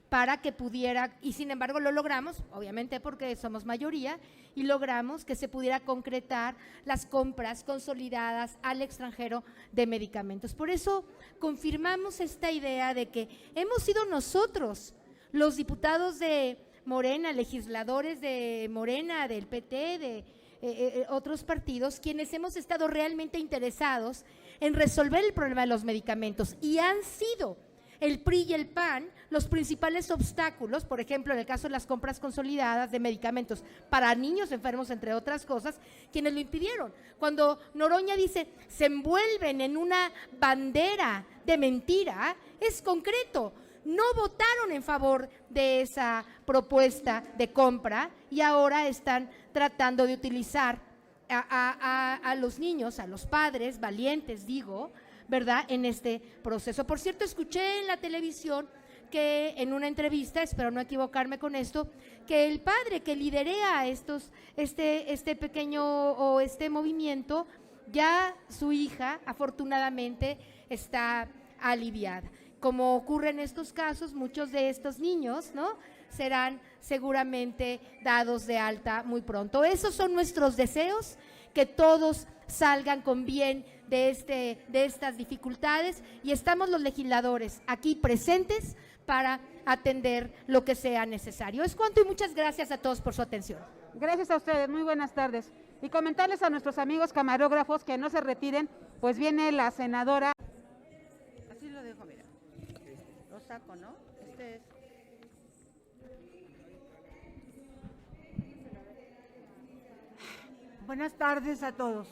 para que pudiera, y sin embargo lo logramos, obviamente porque somos mayoría, y logramos que se pudiera concretar las compras consolidadas al extranjero de medicamentos. Por eso confirmamos esta idea de que hemos sido nosotros los diputados de Morena, legisladores de Morena, del PT, de otros partidos, quienes hemos estado realmente interesados en resolver el problema de los medicamentos, y han sido el PRI y el PAN los principales obstáculos, por ejemplo, en el caso de las compras consolidadas de medicamentos para niños enfermos, entre otras cosas, quienes lo impidieron. Cuando Noroña dice, se envuelven en una bandera de mentira, es concreto. No votaron en favor de esa propuesta de compra y ahora están tratando de utilizar a los niños, a los padres valientes, digo, ¿verdad?, en este proceso. Por cierto, escuché en la televisión que en una entrevista, espero no equivocarme con esto, que el padre que liderea este pequeño o este movimiento, ya su hija afortunadamente está aliviada. Como ocurre en estos casos, muchos de estos niños, ¿no?, serán seguramente dados de alta muy pronto. Esos son nuestros deseos, que todos salgan con bien de estas dificultades, y estamos los legisladores aquí presentes para atender lo que sea necesario. Es cuanto, y muchas gracias a todos por su atención. Gracias a ustedes, muy buenas tardes. Y comentarles a nuestros amigos camarógrafos que no se retiren, pues viene la senadora. Así lo dejo, mira. Lo saco, ¿no? Este es. Buenas tardes a todos.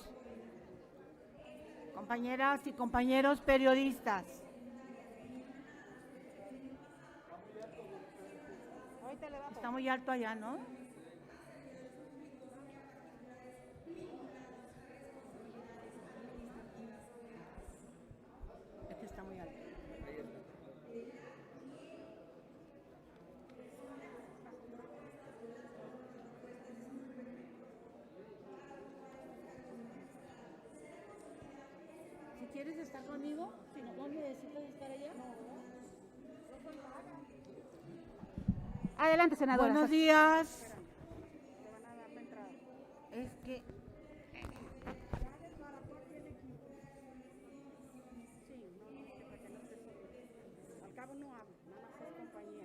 Compañeras y compañeros periodistas. Está muy alto allá, ¿no? Este está muy alto. Si quieres estar conmigo, si no me necesitas estar allá. Adelante, senadora. Buenos días. Es que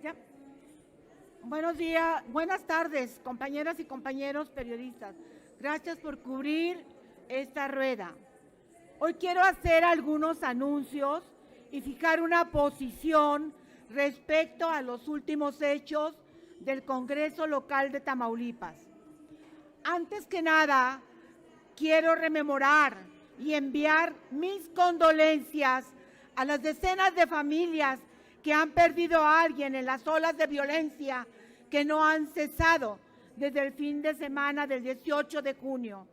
ya. Buenos días, buenas tardes, compañeras y compañeros periodistas. Gracias por cubrir esta rueda. Hoy quiero hacer algunos anuncios y fijar una posición respecto a los últimos hechos del Congreso local de Tamaulipas. Antes que nada, quiero rememorar y enviar mis condolencias a las decenas de familias que han perdido a alguien en las olas de violencia que no han cesado desde el fin de semana del 18 de junio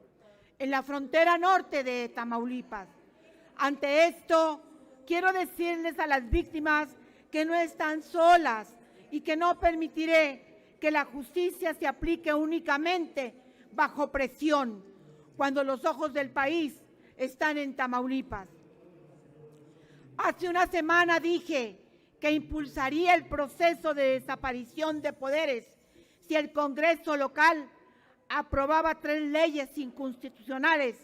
en la frontera norte de Tamaulipas. Ante esto, quiero decirles a las víctimas que no están solas y que no permitiré que la justicia se aplique únicamente bajo presión cuando los ojos del país están en Tamaulipas. Hace una semana dije que impulsaría el proceso de desaparición de poderes si el Congreso local aprobaba 3 leyes inconstitucionales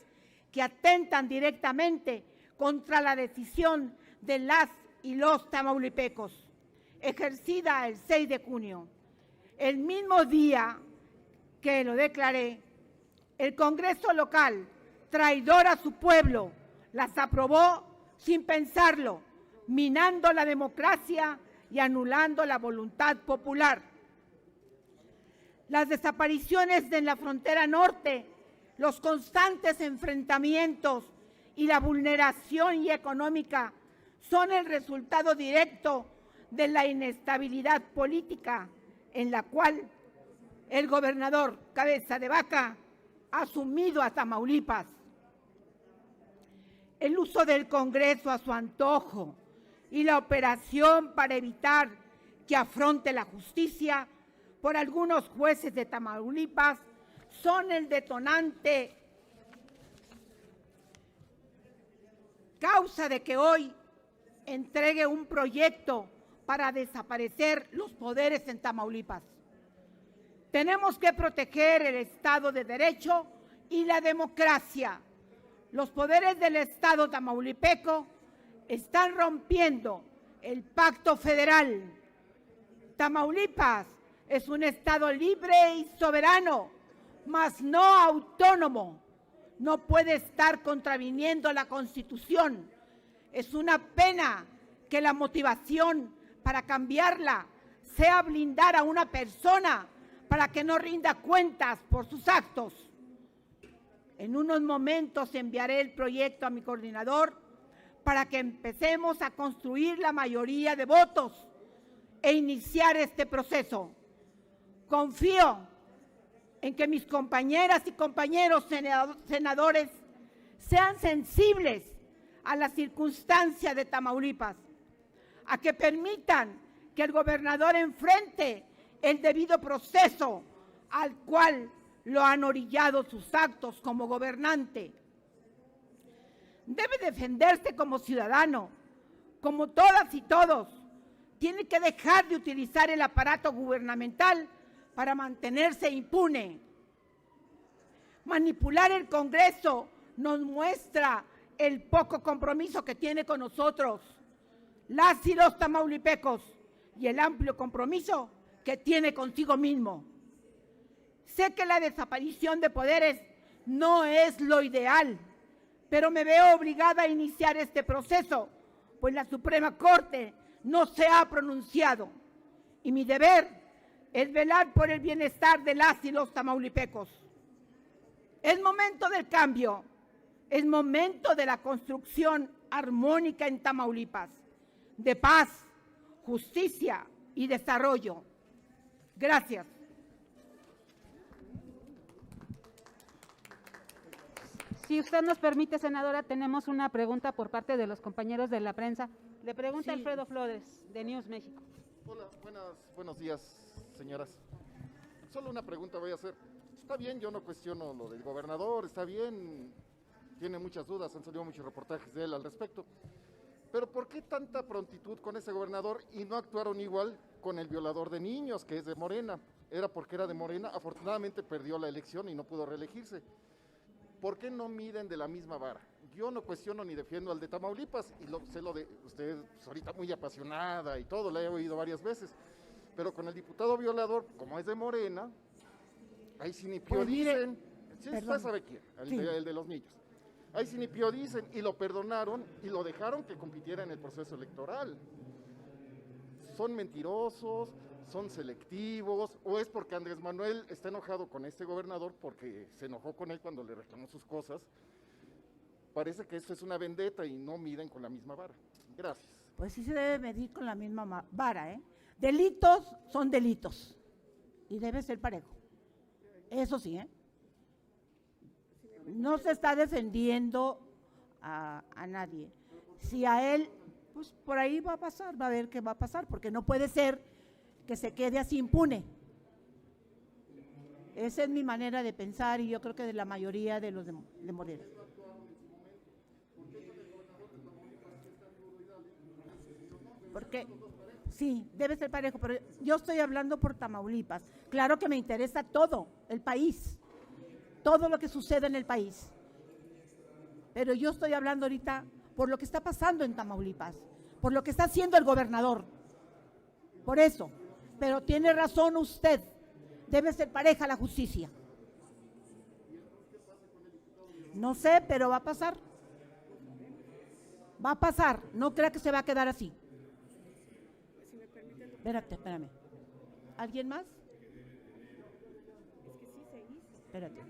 que atentan directamente contra la decisión de las y los tamaulipecos, ejercida el 6 de junio. El mismo día que lo declaré, el Congreso local, traidor a su pueblo, las aprobó sin pensarlo, minando la democracia y anulando la voluntad popular. Las desapariciones en la frontera norte, los constantes enfrentamientos y la vulneración económica son el resultado directo de la inestabilidad política en la cual el gobernador Cabeza de Vaca ha sumido a Tamaulipas. El uso del Congreso a su antojo y la operación para evitar que afronte la justicia por algunos jueces de Tamaulipas son el detonante causa de que hoy entregue un proyecto para desaparecer los poderes en Tamaulipas. Tenemos que proteger el Estado de Derecho y la democracia. Los poderes del Estado tamaulipeco están rompiendo el pacto federal. Tamaulipas es un estado libre y soberano, mas no autónomo. No puede estar contraviniendo la Constitución. Es una pena que la motivación para cambiarla sea blindar a una persona para que no rinda cuentas por sus actos. En unos momentos enviaré el proyecto a mi coordinador para que empecemos a construir la mayoría de votos e iniciar este proceso. Confío en que mis compañeras y compañeros senadores sean sensibles a la circunstancia de Tamaulipas, a que permitan que el gobernador enfrente el debido proceso al cual lo han orillado sus actos como gobernante. Debe defenderse como ciudadano, como todas y todos. Tiene que dejar de utilizar el aparato gubernamental para mantenerse impune. Manipular el Congreso nos muestra el poco compromiso que tiene con nosotros, las y los tamaulipecos, y el amplio compromiso que tiene consigo mismo. Sé que la desaparición de poderes no es lo ideal, pero me veo obligada a iniciar este proceso, pues la Suprema Corte no se ha pronunciado, y mi deber es velar por el bienestar de las y los tamaulipecos. Es momento del cambio, es momento de la construcción armónica en Tamaulipas, de paz, justicia y desarrollo. Gracias. Si usted nos permite, senadora, tenemos una pregunta por parte de los compañeros de la prensa. Le pregunta Alfredo Flores, de News México. Hola, buenos días, señoras. Solo una pregunta voy a hacer. Está bien, yo no cuestiono lo del gobernador, está bien, tiene muchas dudas, han salido muchos reportajes de él al respecto. Pero ¿por qué tanta prontitud con ese gobernador y no actuaron igual con el violador de niños, que es de Morena? Era porque era de Morena, afortunadamente perdió la elección y no pudo reelegirse. ¿Por qué no miden de la misma vara? Yo no cuestiono ni defiendo al de Tamaulipas, y sé lo de usted, pues, ahorita muy apasionada y todo, la he oído varias veces, pero con el diputado violador, como es de Morena, ahí sí ni pío dicen, sí, usted sabe quién, el de los niños. Ahí sí ni pío dicen, y lo perdonaron y lo dejaron que compitiera en el proceso electoral. Son mentirosos, son selectivos, o es porque Andrés Manuel está enojado con este gobernador porque se enojó con él cuando le reclamó sus cosas. Parece que eso es una vendetta y no miden con la misma vara. Gracias. Pues sí se debe medir con la misma vara, ¿eh? Delitos son delitos y debe ser parejo. Eso sí, ¿eh? No se está defendiendo a nadie. Si a él, pues por ahí va a pasar, va a ver qué va a pasar, porque no puede ser que se quede así impune. Esa es mi manera de pensar y yo creo que de la mayoría de los de Morena. Porque sí, debe ser parejo, pero yo estoy hablando por Tamaulipas. Claro que me interesa todo el país, todo lo que sucede en el país. Pero yo estoy hablando ahorita por lo que está pasando en Tamaulipas, por lo que está haciendo el gobernador. Por eso, pero tiene razón usted, debe ser pareja la justicia. No sé, pero va a pasar. Va a pasar, no crea que se va a quedar así. Espérame. ¿Alguien más? Espérate.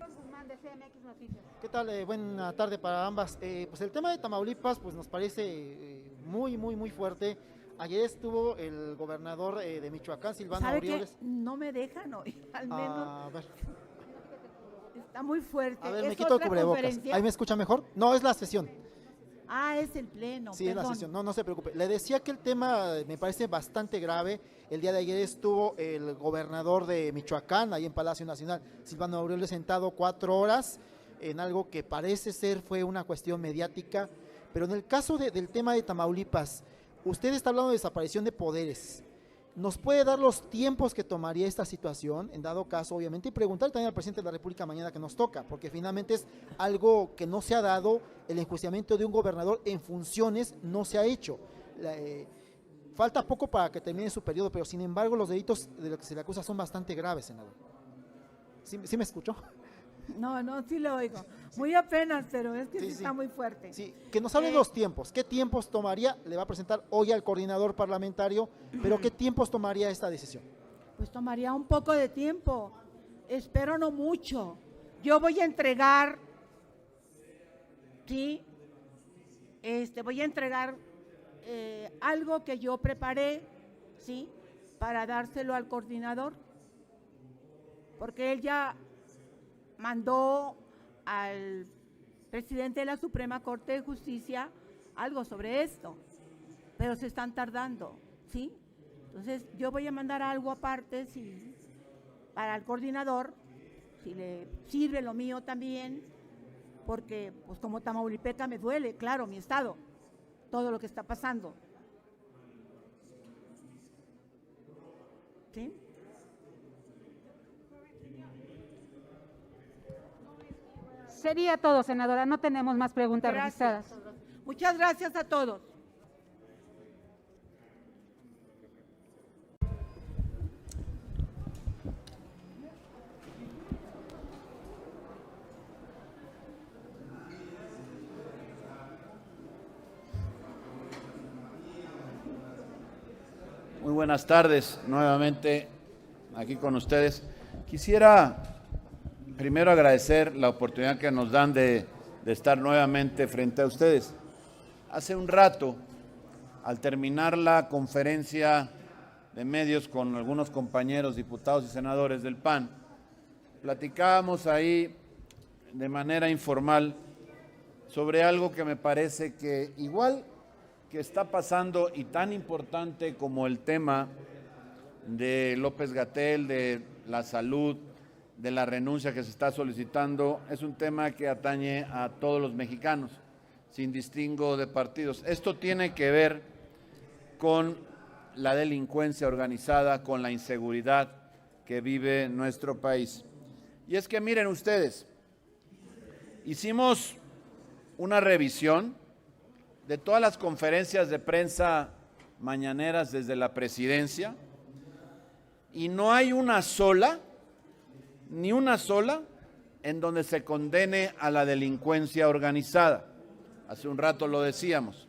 ¿Qué tal? Buena tarde para ambas. Pues el tema de Tamaulipas pues nos parece muy fuerte. Ayer estuvo el gobernador de Michoacán, Silvano Aureoles. ¿Sabe qué? No me dejan oír, al menos. A ver. Está muy fuerte. A ver, me quito el cubrebocas. ¿Ahí me escucha mejor? No, es la sesión. Ah, es el pleno. Sí, perdón. Es la sesión. No se preocupe. Le decía que el tema me parece bastante grave. El día de ayer estuvo el gobernador de Michoacán, ahí en Palacio Nacional, Silvano Aureoles, sentado 4 horas en algo que parece ser fue una cuestión mediática. Pero en el caso del tema de Tamaulipas, usted está hablando de desaparición de poderes. ¿Nos puede dar los tiempos que tomaría esta situación, en dado caso, obviamente, y preguntar también al presidente de la República mañana que nos toca, porque finalmente es algo que no se ha dado, el enjuiciamiento de un gobernador en funciones no se ha hecho. falta poco para que termine su periodo, pero sin embargo los delitos de los que se le acusa son bastante graves, senador. ¿Sí me escuchó? No, sí lo oigo. Muy apenas, pero es que sí está muy fuerte. Sí, que nos hable de los tiempos. ¿Qué tiempos tomaría? Le va a presentar hoy al coordinador parlamentario, pero ¿qué tiempos tomaría esta decisión? Pues tomaría un poco de tiempo. Espero no mucho. Yo voy a entregar, sí, voy a entregar algo que yo preparé, sí, para dárselo al coordinador, porque él ya mandó al presidente de la Suprema Corte de Justicia algo sobre esto, pero se están tardando, ¿sí? Entonces, yo voy a mandar algo aparte, sí, para el coordinador, si le sirve lo mío también, porque, pues, como tamaulipeca me duele, claro, mi estado, todo lo que está pasando. ¿Sí? Sería todo, senadora. No tenemos más preguntas registradas. Muchas gracias a todos. Muy buenas tardes, nuevamente aquí con ustedes. Quisiera primero agradecer la oportunidad que nos dan de estar nuevamente frente a ustedes. Hace un rato, al terminar la conferencia de medios con algunos compañeros diputados y senadores del PAN, platicábamos ahí de manera informal sobre algo que me parece que igual que está pasando y tan importante como el tema de López-Gatell, de la salud, de la renuncia que se está solicitando, es un tema que atañe a todos los mexicanos, sin distingo de partidos. Esto tiene que ver con la delincuencia organizada, con la inseguridad que vive nuestro país. Y es que miren ustedes, hicimos una revisión de todas las conferencias de prensa mañaneras desde la presidencia y no hay una sola, ni una sola, en donde se condene a la delincuencia organizada. Hace un rato lo decíamos.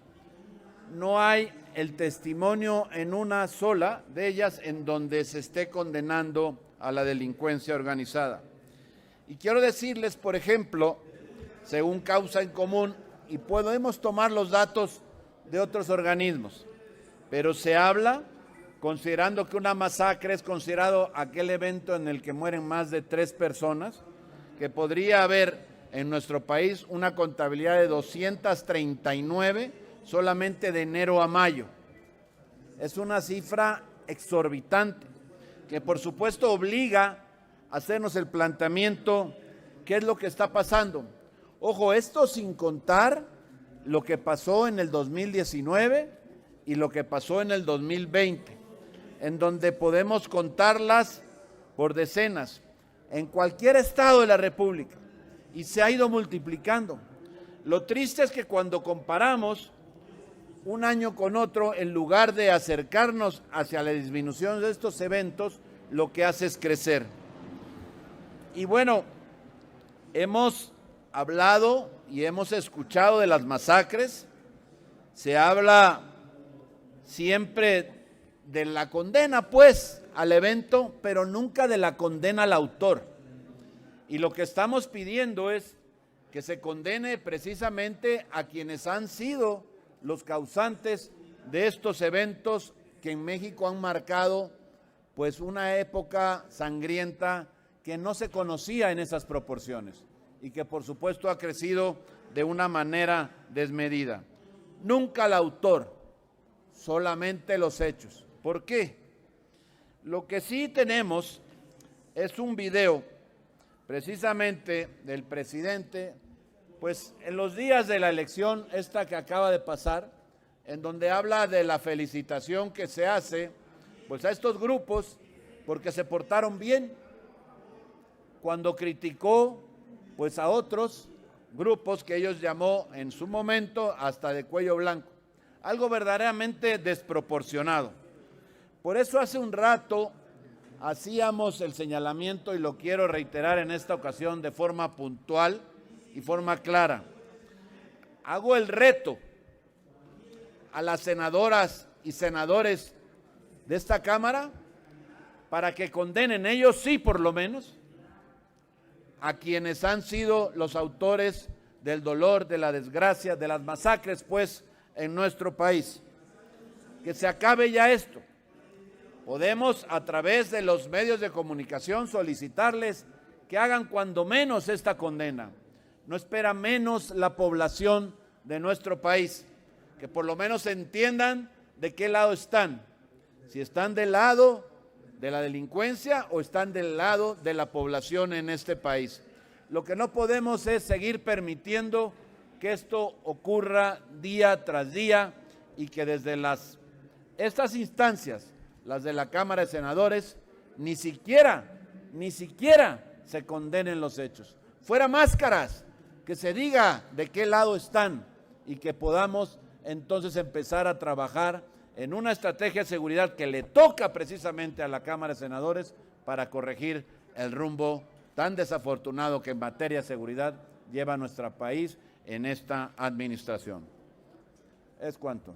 No hay el testimonio en una sola de ellas en donde se esté condenando a la delincuencia organizada. Y quiero decirles, por ejemplo, según Causa en Común, y podemos tomar los datos de otros organismos, pero se habla, considerando que una masacre es considerado aquel evento en el que mueren más de 3 personas, que podría haber en nuestro país una contabilidad de 239 solamente de enero a mayo. Es una cifra exorbitante, que por supuesto obliga a hacernos el planteamiento, ¿qué es lo que está pasando? Ojo, esto sin contar lo que pasó en el 2019 y lo que pasó en el 2020, en donde podemos contarlas por decenas, en cualquier estado de la República, y se ha ido multiplicando. Lo triste es que cuando comparamos un año con otro, en lugar de acercarnos hacia la disminución de estos eventos, lo que hace es crecer. Y bueno, hemos hablado y hemos escuchado de las masacres, se habla siempre de la condena, pues, al evento, pero nunca de la condena al autor. Y lo que estamos pidiendo es que se condene precisamente a quienes han sido los causantes de estos eventos que en México han marcado, pues, una época sangrienta que no se conocía en esas proporciones y que por supuesto ha crecido de una manera desmedida. Nunca el autor, solamente los hechos. ¿Por qué? Lo que sí tenemos es un video precisamente del presidente, pues en los días de la elección, esta que acaba de pasar, en donde habla de la felicitación que se hace pues a estos grupos porque se portaron bien, cuando criticó pues a otros grupos que ellos llamó en su momento hasta de cuello blanco. algo verdaderamente desproporcionado. Por eso hace un rato hacíamos el señalamiento, y lo quiero reiterar en esta ocasión de forma puntual y forma clara. Hago el reto a las senadoras y senadores de esta Cámara para que condenen ellos, sí, por lo menos, a quienes han sido los autores del dolor, de la desgracia, de las masacres, pues, en nuestro país. Que se acabe ya esto. Podemos, a través de los medios de comunicación, solicitarles que hagan cuando menos esta condena. No espera menos la población de nuestro país, que por lo menos entiendan de qué lado están, si están del lado de la delincuencia o están del lado de la población en este país. Lo que no podemos es seguir permitiendo que esto ocurra día tras día y que desde estas instancias, las de la Cámara de Senadores, ni siquiera se condenen los hechos. Fuera máscaras, que se diga de qué lado están y que podamos entonces empezar a trabajar en una estrategia de seguridad que le toca precisamente a la Cámara de Senadores para corregir el rumbo tan desafortunado que en materia de seguridad lleva nuestro país en esta administración. ¿Es cuánto?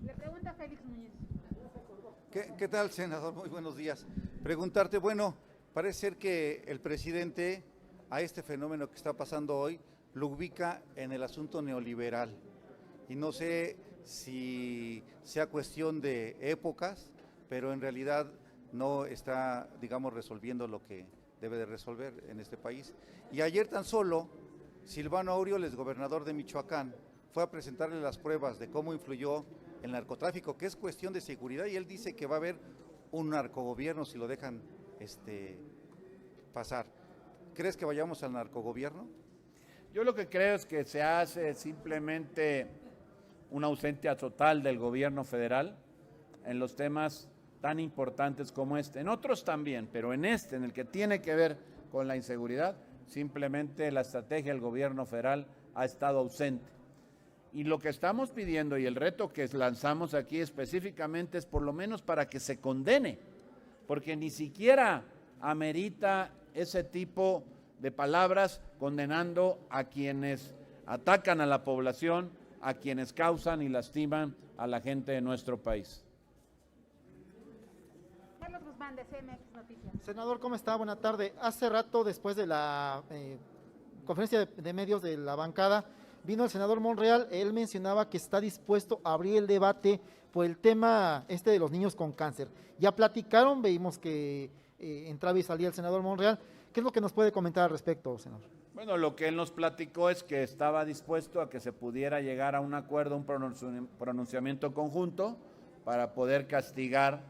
Le pregunta Félix Núñez. ¿Qué tal, senador? Muy buenos días. Preguntarte, bueno, parece ser que el presidente a este fenómeno que está pasando hoy lo ubica en el asunto neoliberal. Y no sé si sea cuestión de épocas, pero en realidad no está, digamos, resolviendo lo que debe de resolver en este país. Y ayer tan solo, Silvano Aureoles, gobernador de Michoacán, fue a presentarle las pruebas de cómo influyó el narcotráfico, que es cuestión de seguridad, y él dice que va a haber un narcogobierno si lo dejan pasar. ¿Crees que vayamos al narcogobierno? Yo lo que creo es que se hace simplemente una ausencia total del gobierno federal en los temas tan importantes como este. En otros también, pero en este, en el que tiene que ver con la inseguridad, simplemente la estrategia del gobierno federal ha estado ausente. Y lo que estamos pidiendo y el reto que lanzamos aquí específicamente es por lo menos para que se condene, porque ni siquiera amerita ese tipo de palabras condenando a quienes atacan a la población, a quienes causan y lastiman a la gente de nuestro país. Carlos Guzmán, de CMX Noticias. Senador, ¿cómo está? Buena tarde. Hace rato, después de la conferencia de medios de la bancada, vino el senador Monreal. Él mencionaba que está dispuesto a abrir el debate por el tema de los niños con cáncer. Ya platicaron, vimos que entraba y salía el senador Monreal. ¿Qué es lo que nos puede comentar al respecto, senador? Bueno, lo que él nos platicó es que estaba dispuesto a que se pudiera llegar a un acuerdo, un pronunciamiento conjunto para poder castigar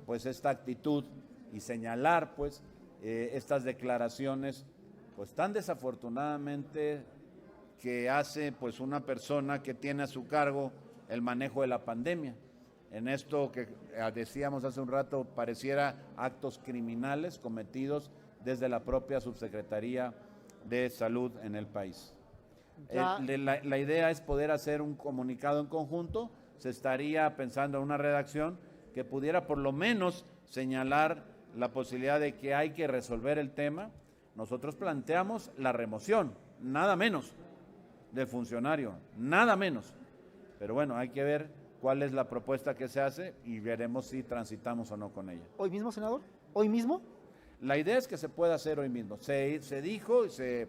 pues esta actitud y señalar pues estas declaraciones pues tan desafortunadamente que hace pues una persona que tiene a su cargo el manejo de la pandemia. En esto que decíamos hace un rato pareciera actos criminales cometidos desde la propia Subsecretaría de Salud en el país. La idea es poder hacer un comunicado en conjunto. Se estaría pensando en una redacción que pudiera por lo menos señalar la posibilidad de que hay que resolver el tema. Nosotros planteamos la remoción, nada menos, del funcionario, nada menos. Pero bueno, hay que ver cuál es la propuesta que se hace y veremos si transitamos o no con ella. ¿Hoy mismo, senador? ¿Hoy mismo? La idea es que se pueda hacer hoy mismo. Se dijo y se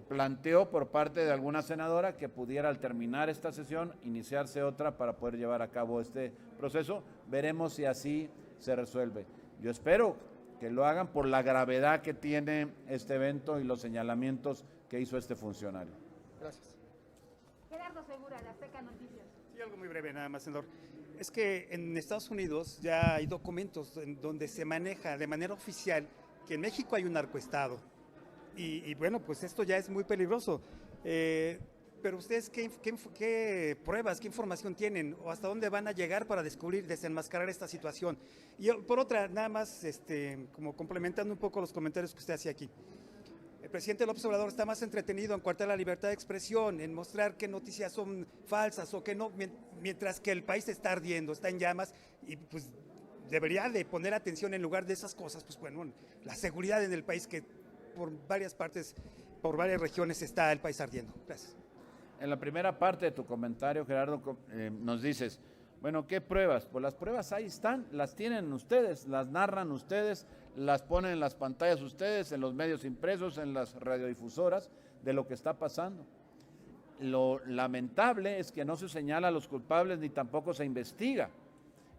planteó por parte de alguna senadora que pudiera al terminar esta sesión iniciarse otra para poder llevar a cabo este proceso. Veremos si así se resuelve. Yo espero que lo hagan por la gravedad que tiene este evento y los señalamientos que hizo este funcionario. Gracias. Gerardo Segura, de Azteca Noticias. Sí, algo muy breve nada más, senador. Es que en Estados Unidos ya hay documentos en donde se maneja de manera oficial que en México hay un narcoestado. Y bueno, pues esto ya es muy peligroso. Pero ustedes, ¿qué pruebas, qué información tienen o hasta dónde van a llegar para descubrir, desenmascarar esta situación? Y por otra, nada más, como complementando un poco los comentarios que usted hacía aquí. El presidente López Obrador está más entretenido en coartar la libertad de expresión, en mostrar qué noticias son falsas o qué no, mientras que el país está ardiendo, está en llamas y pues debería de poner atención en lugar de esas cosas, pues bueno, la seguridad en el país que por varias partes, por varias regiones está el país ardiendo. Gracias. En la primera parte de tu comentario, Gerardo, nos dices, bueno, ¿qué pruebas? Pues las pruebas ahí están, las tienen ustedes, las narran ustedes, las ponen en las pantallas ustedes, en los medios impresos, en las radiodifusoras, de lo que está pasando. Lo lamentable es que no se señala a los culpables ni tampoco se investiga.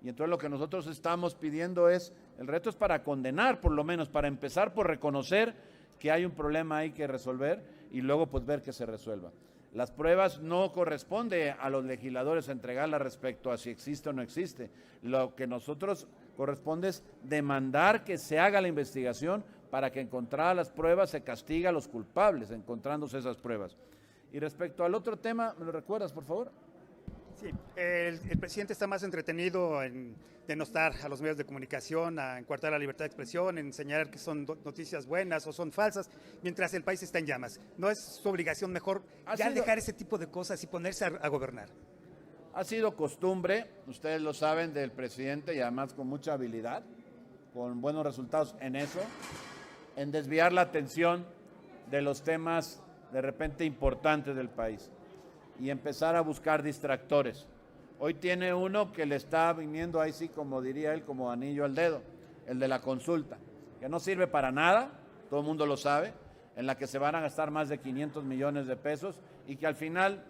Y entonces lo que nosotros estamos pidiendo es, el reto es para condenar, por lo menos, para empezar por reconocer que hay un problema ahí que resolver y luego pues ver que se resuelva. Las pruebas no corresponde a los legisladores entregarlas respecto a si existe o no existe. Lo que nosotros corresponde es demandar que se haga la investigación para que encontradas las pruebas se castigue a los culpables, encontrándose esas pruebas. Y respecto al otro tema, ¿me lo recuerdas, por favor? Sí, el presidente está más entretenido en denostar a los medios de comunicación, a encoartar la libertad de expresión, en señalar que son noticias buenas o son falsas, mientras el país está en llamas. ¿No es su obligación mejor ya dejar ese tipo de cosas y ponerse a gobernar? Ha sido costumbre, ustedes lo saben, del presidente y además con mucha habilidad, con buenos resultados en eso, en desviar la atención de los temas de repente importantes del país y empezar a buscar distractores. Hoy tiene uno que le está viniendo ahí sí, como diría él, como anillo al dedo, el de la consulta, que no sirve para nada, todo el mundo lo sabe, en la que se van a gastar más de 500 millones de pesos y que al final,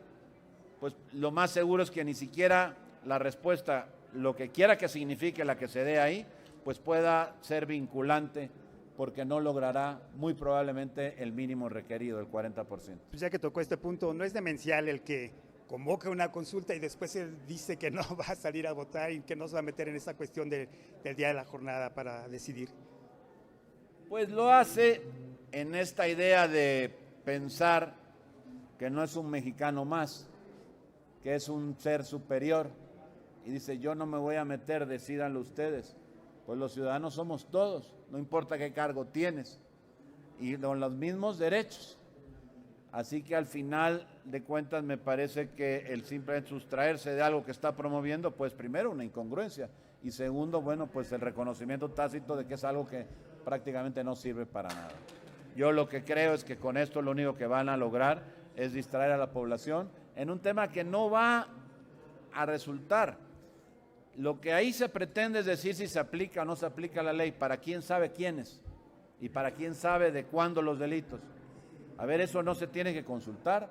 pues lo más seguro es que ni siquiera la respuesta, lo que quiera que signifique la que se dé ahí, pues pueda ser vinculante porque no logrará muy probablemente el mínimo requerido, el 40%. Pues ya que tocó este punto, ¿no es demencial el que convoca una consulta y después él dice que no va a salir a votar y que no se va a meter en esa cuestión del día de la jornada para decidir? Pues lo hace en esta idea de pensar que no es un mexicano más, que es un ser superior. Y dice, yo no me voy a meter, decídanlo ustedes. Pues los ciudadanos somos todos, no importa qué cargo tienes, y con los mismos derechos. Así que al final de cuentas me parece que el simplemente sustraerse de algo que está promoviendo, pues primero una incongruencia, y segundo, bueno, pues el reconocimiento tácito de que es algo que prácticamente no sirve para nada. Yo lo que creo es que con esto lo único que van a lograr es distraer a la población en un tema que no va a resultar. Lo que ahí se pretende es decir si se aplica o no se aplica la ley, para quién sabe quiénes y para quién sabe de cuándo los delitos. A ver, eso no se tiene que consultar.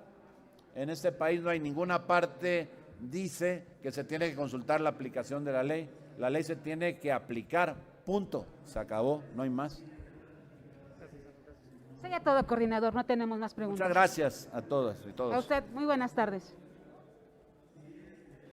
En este país no hay ninguna parte dice que se tiene que consultar la aplicación de la ley. La ley se tiene que aplicar, punto. Se acabó, no hay más. Sería todo, coordinador, no tenemos más preguntas. Muchas gracias a todas y todos. A usted, muy buenas tardes.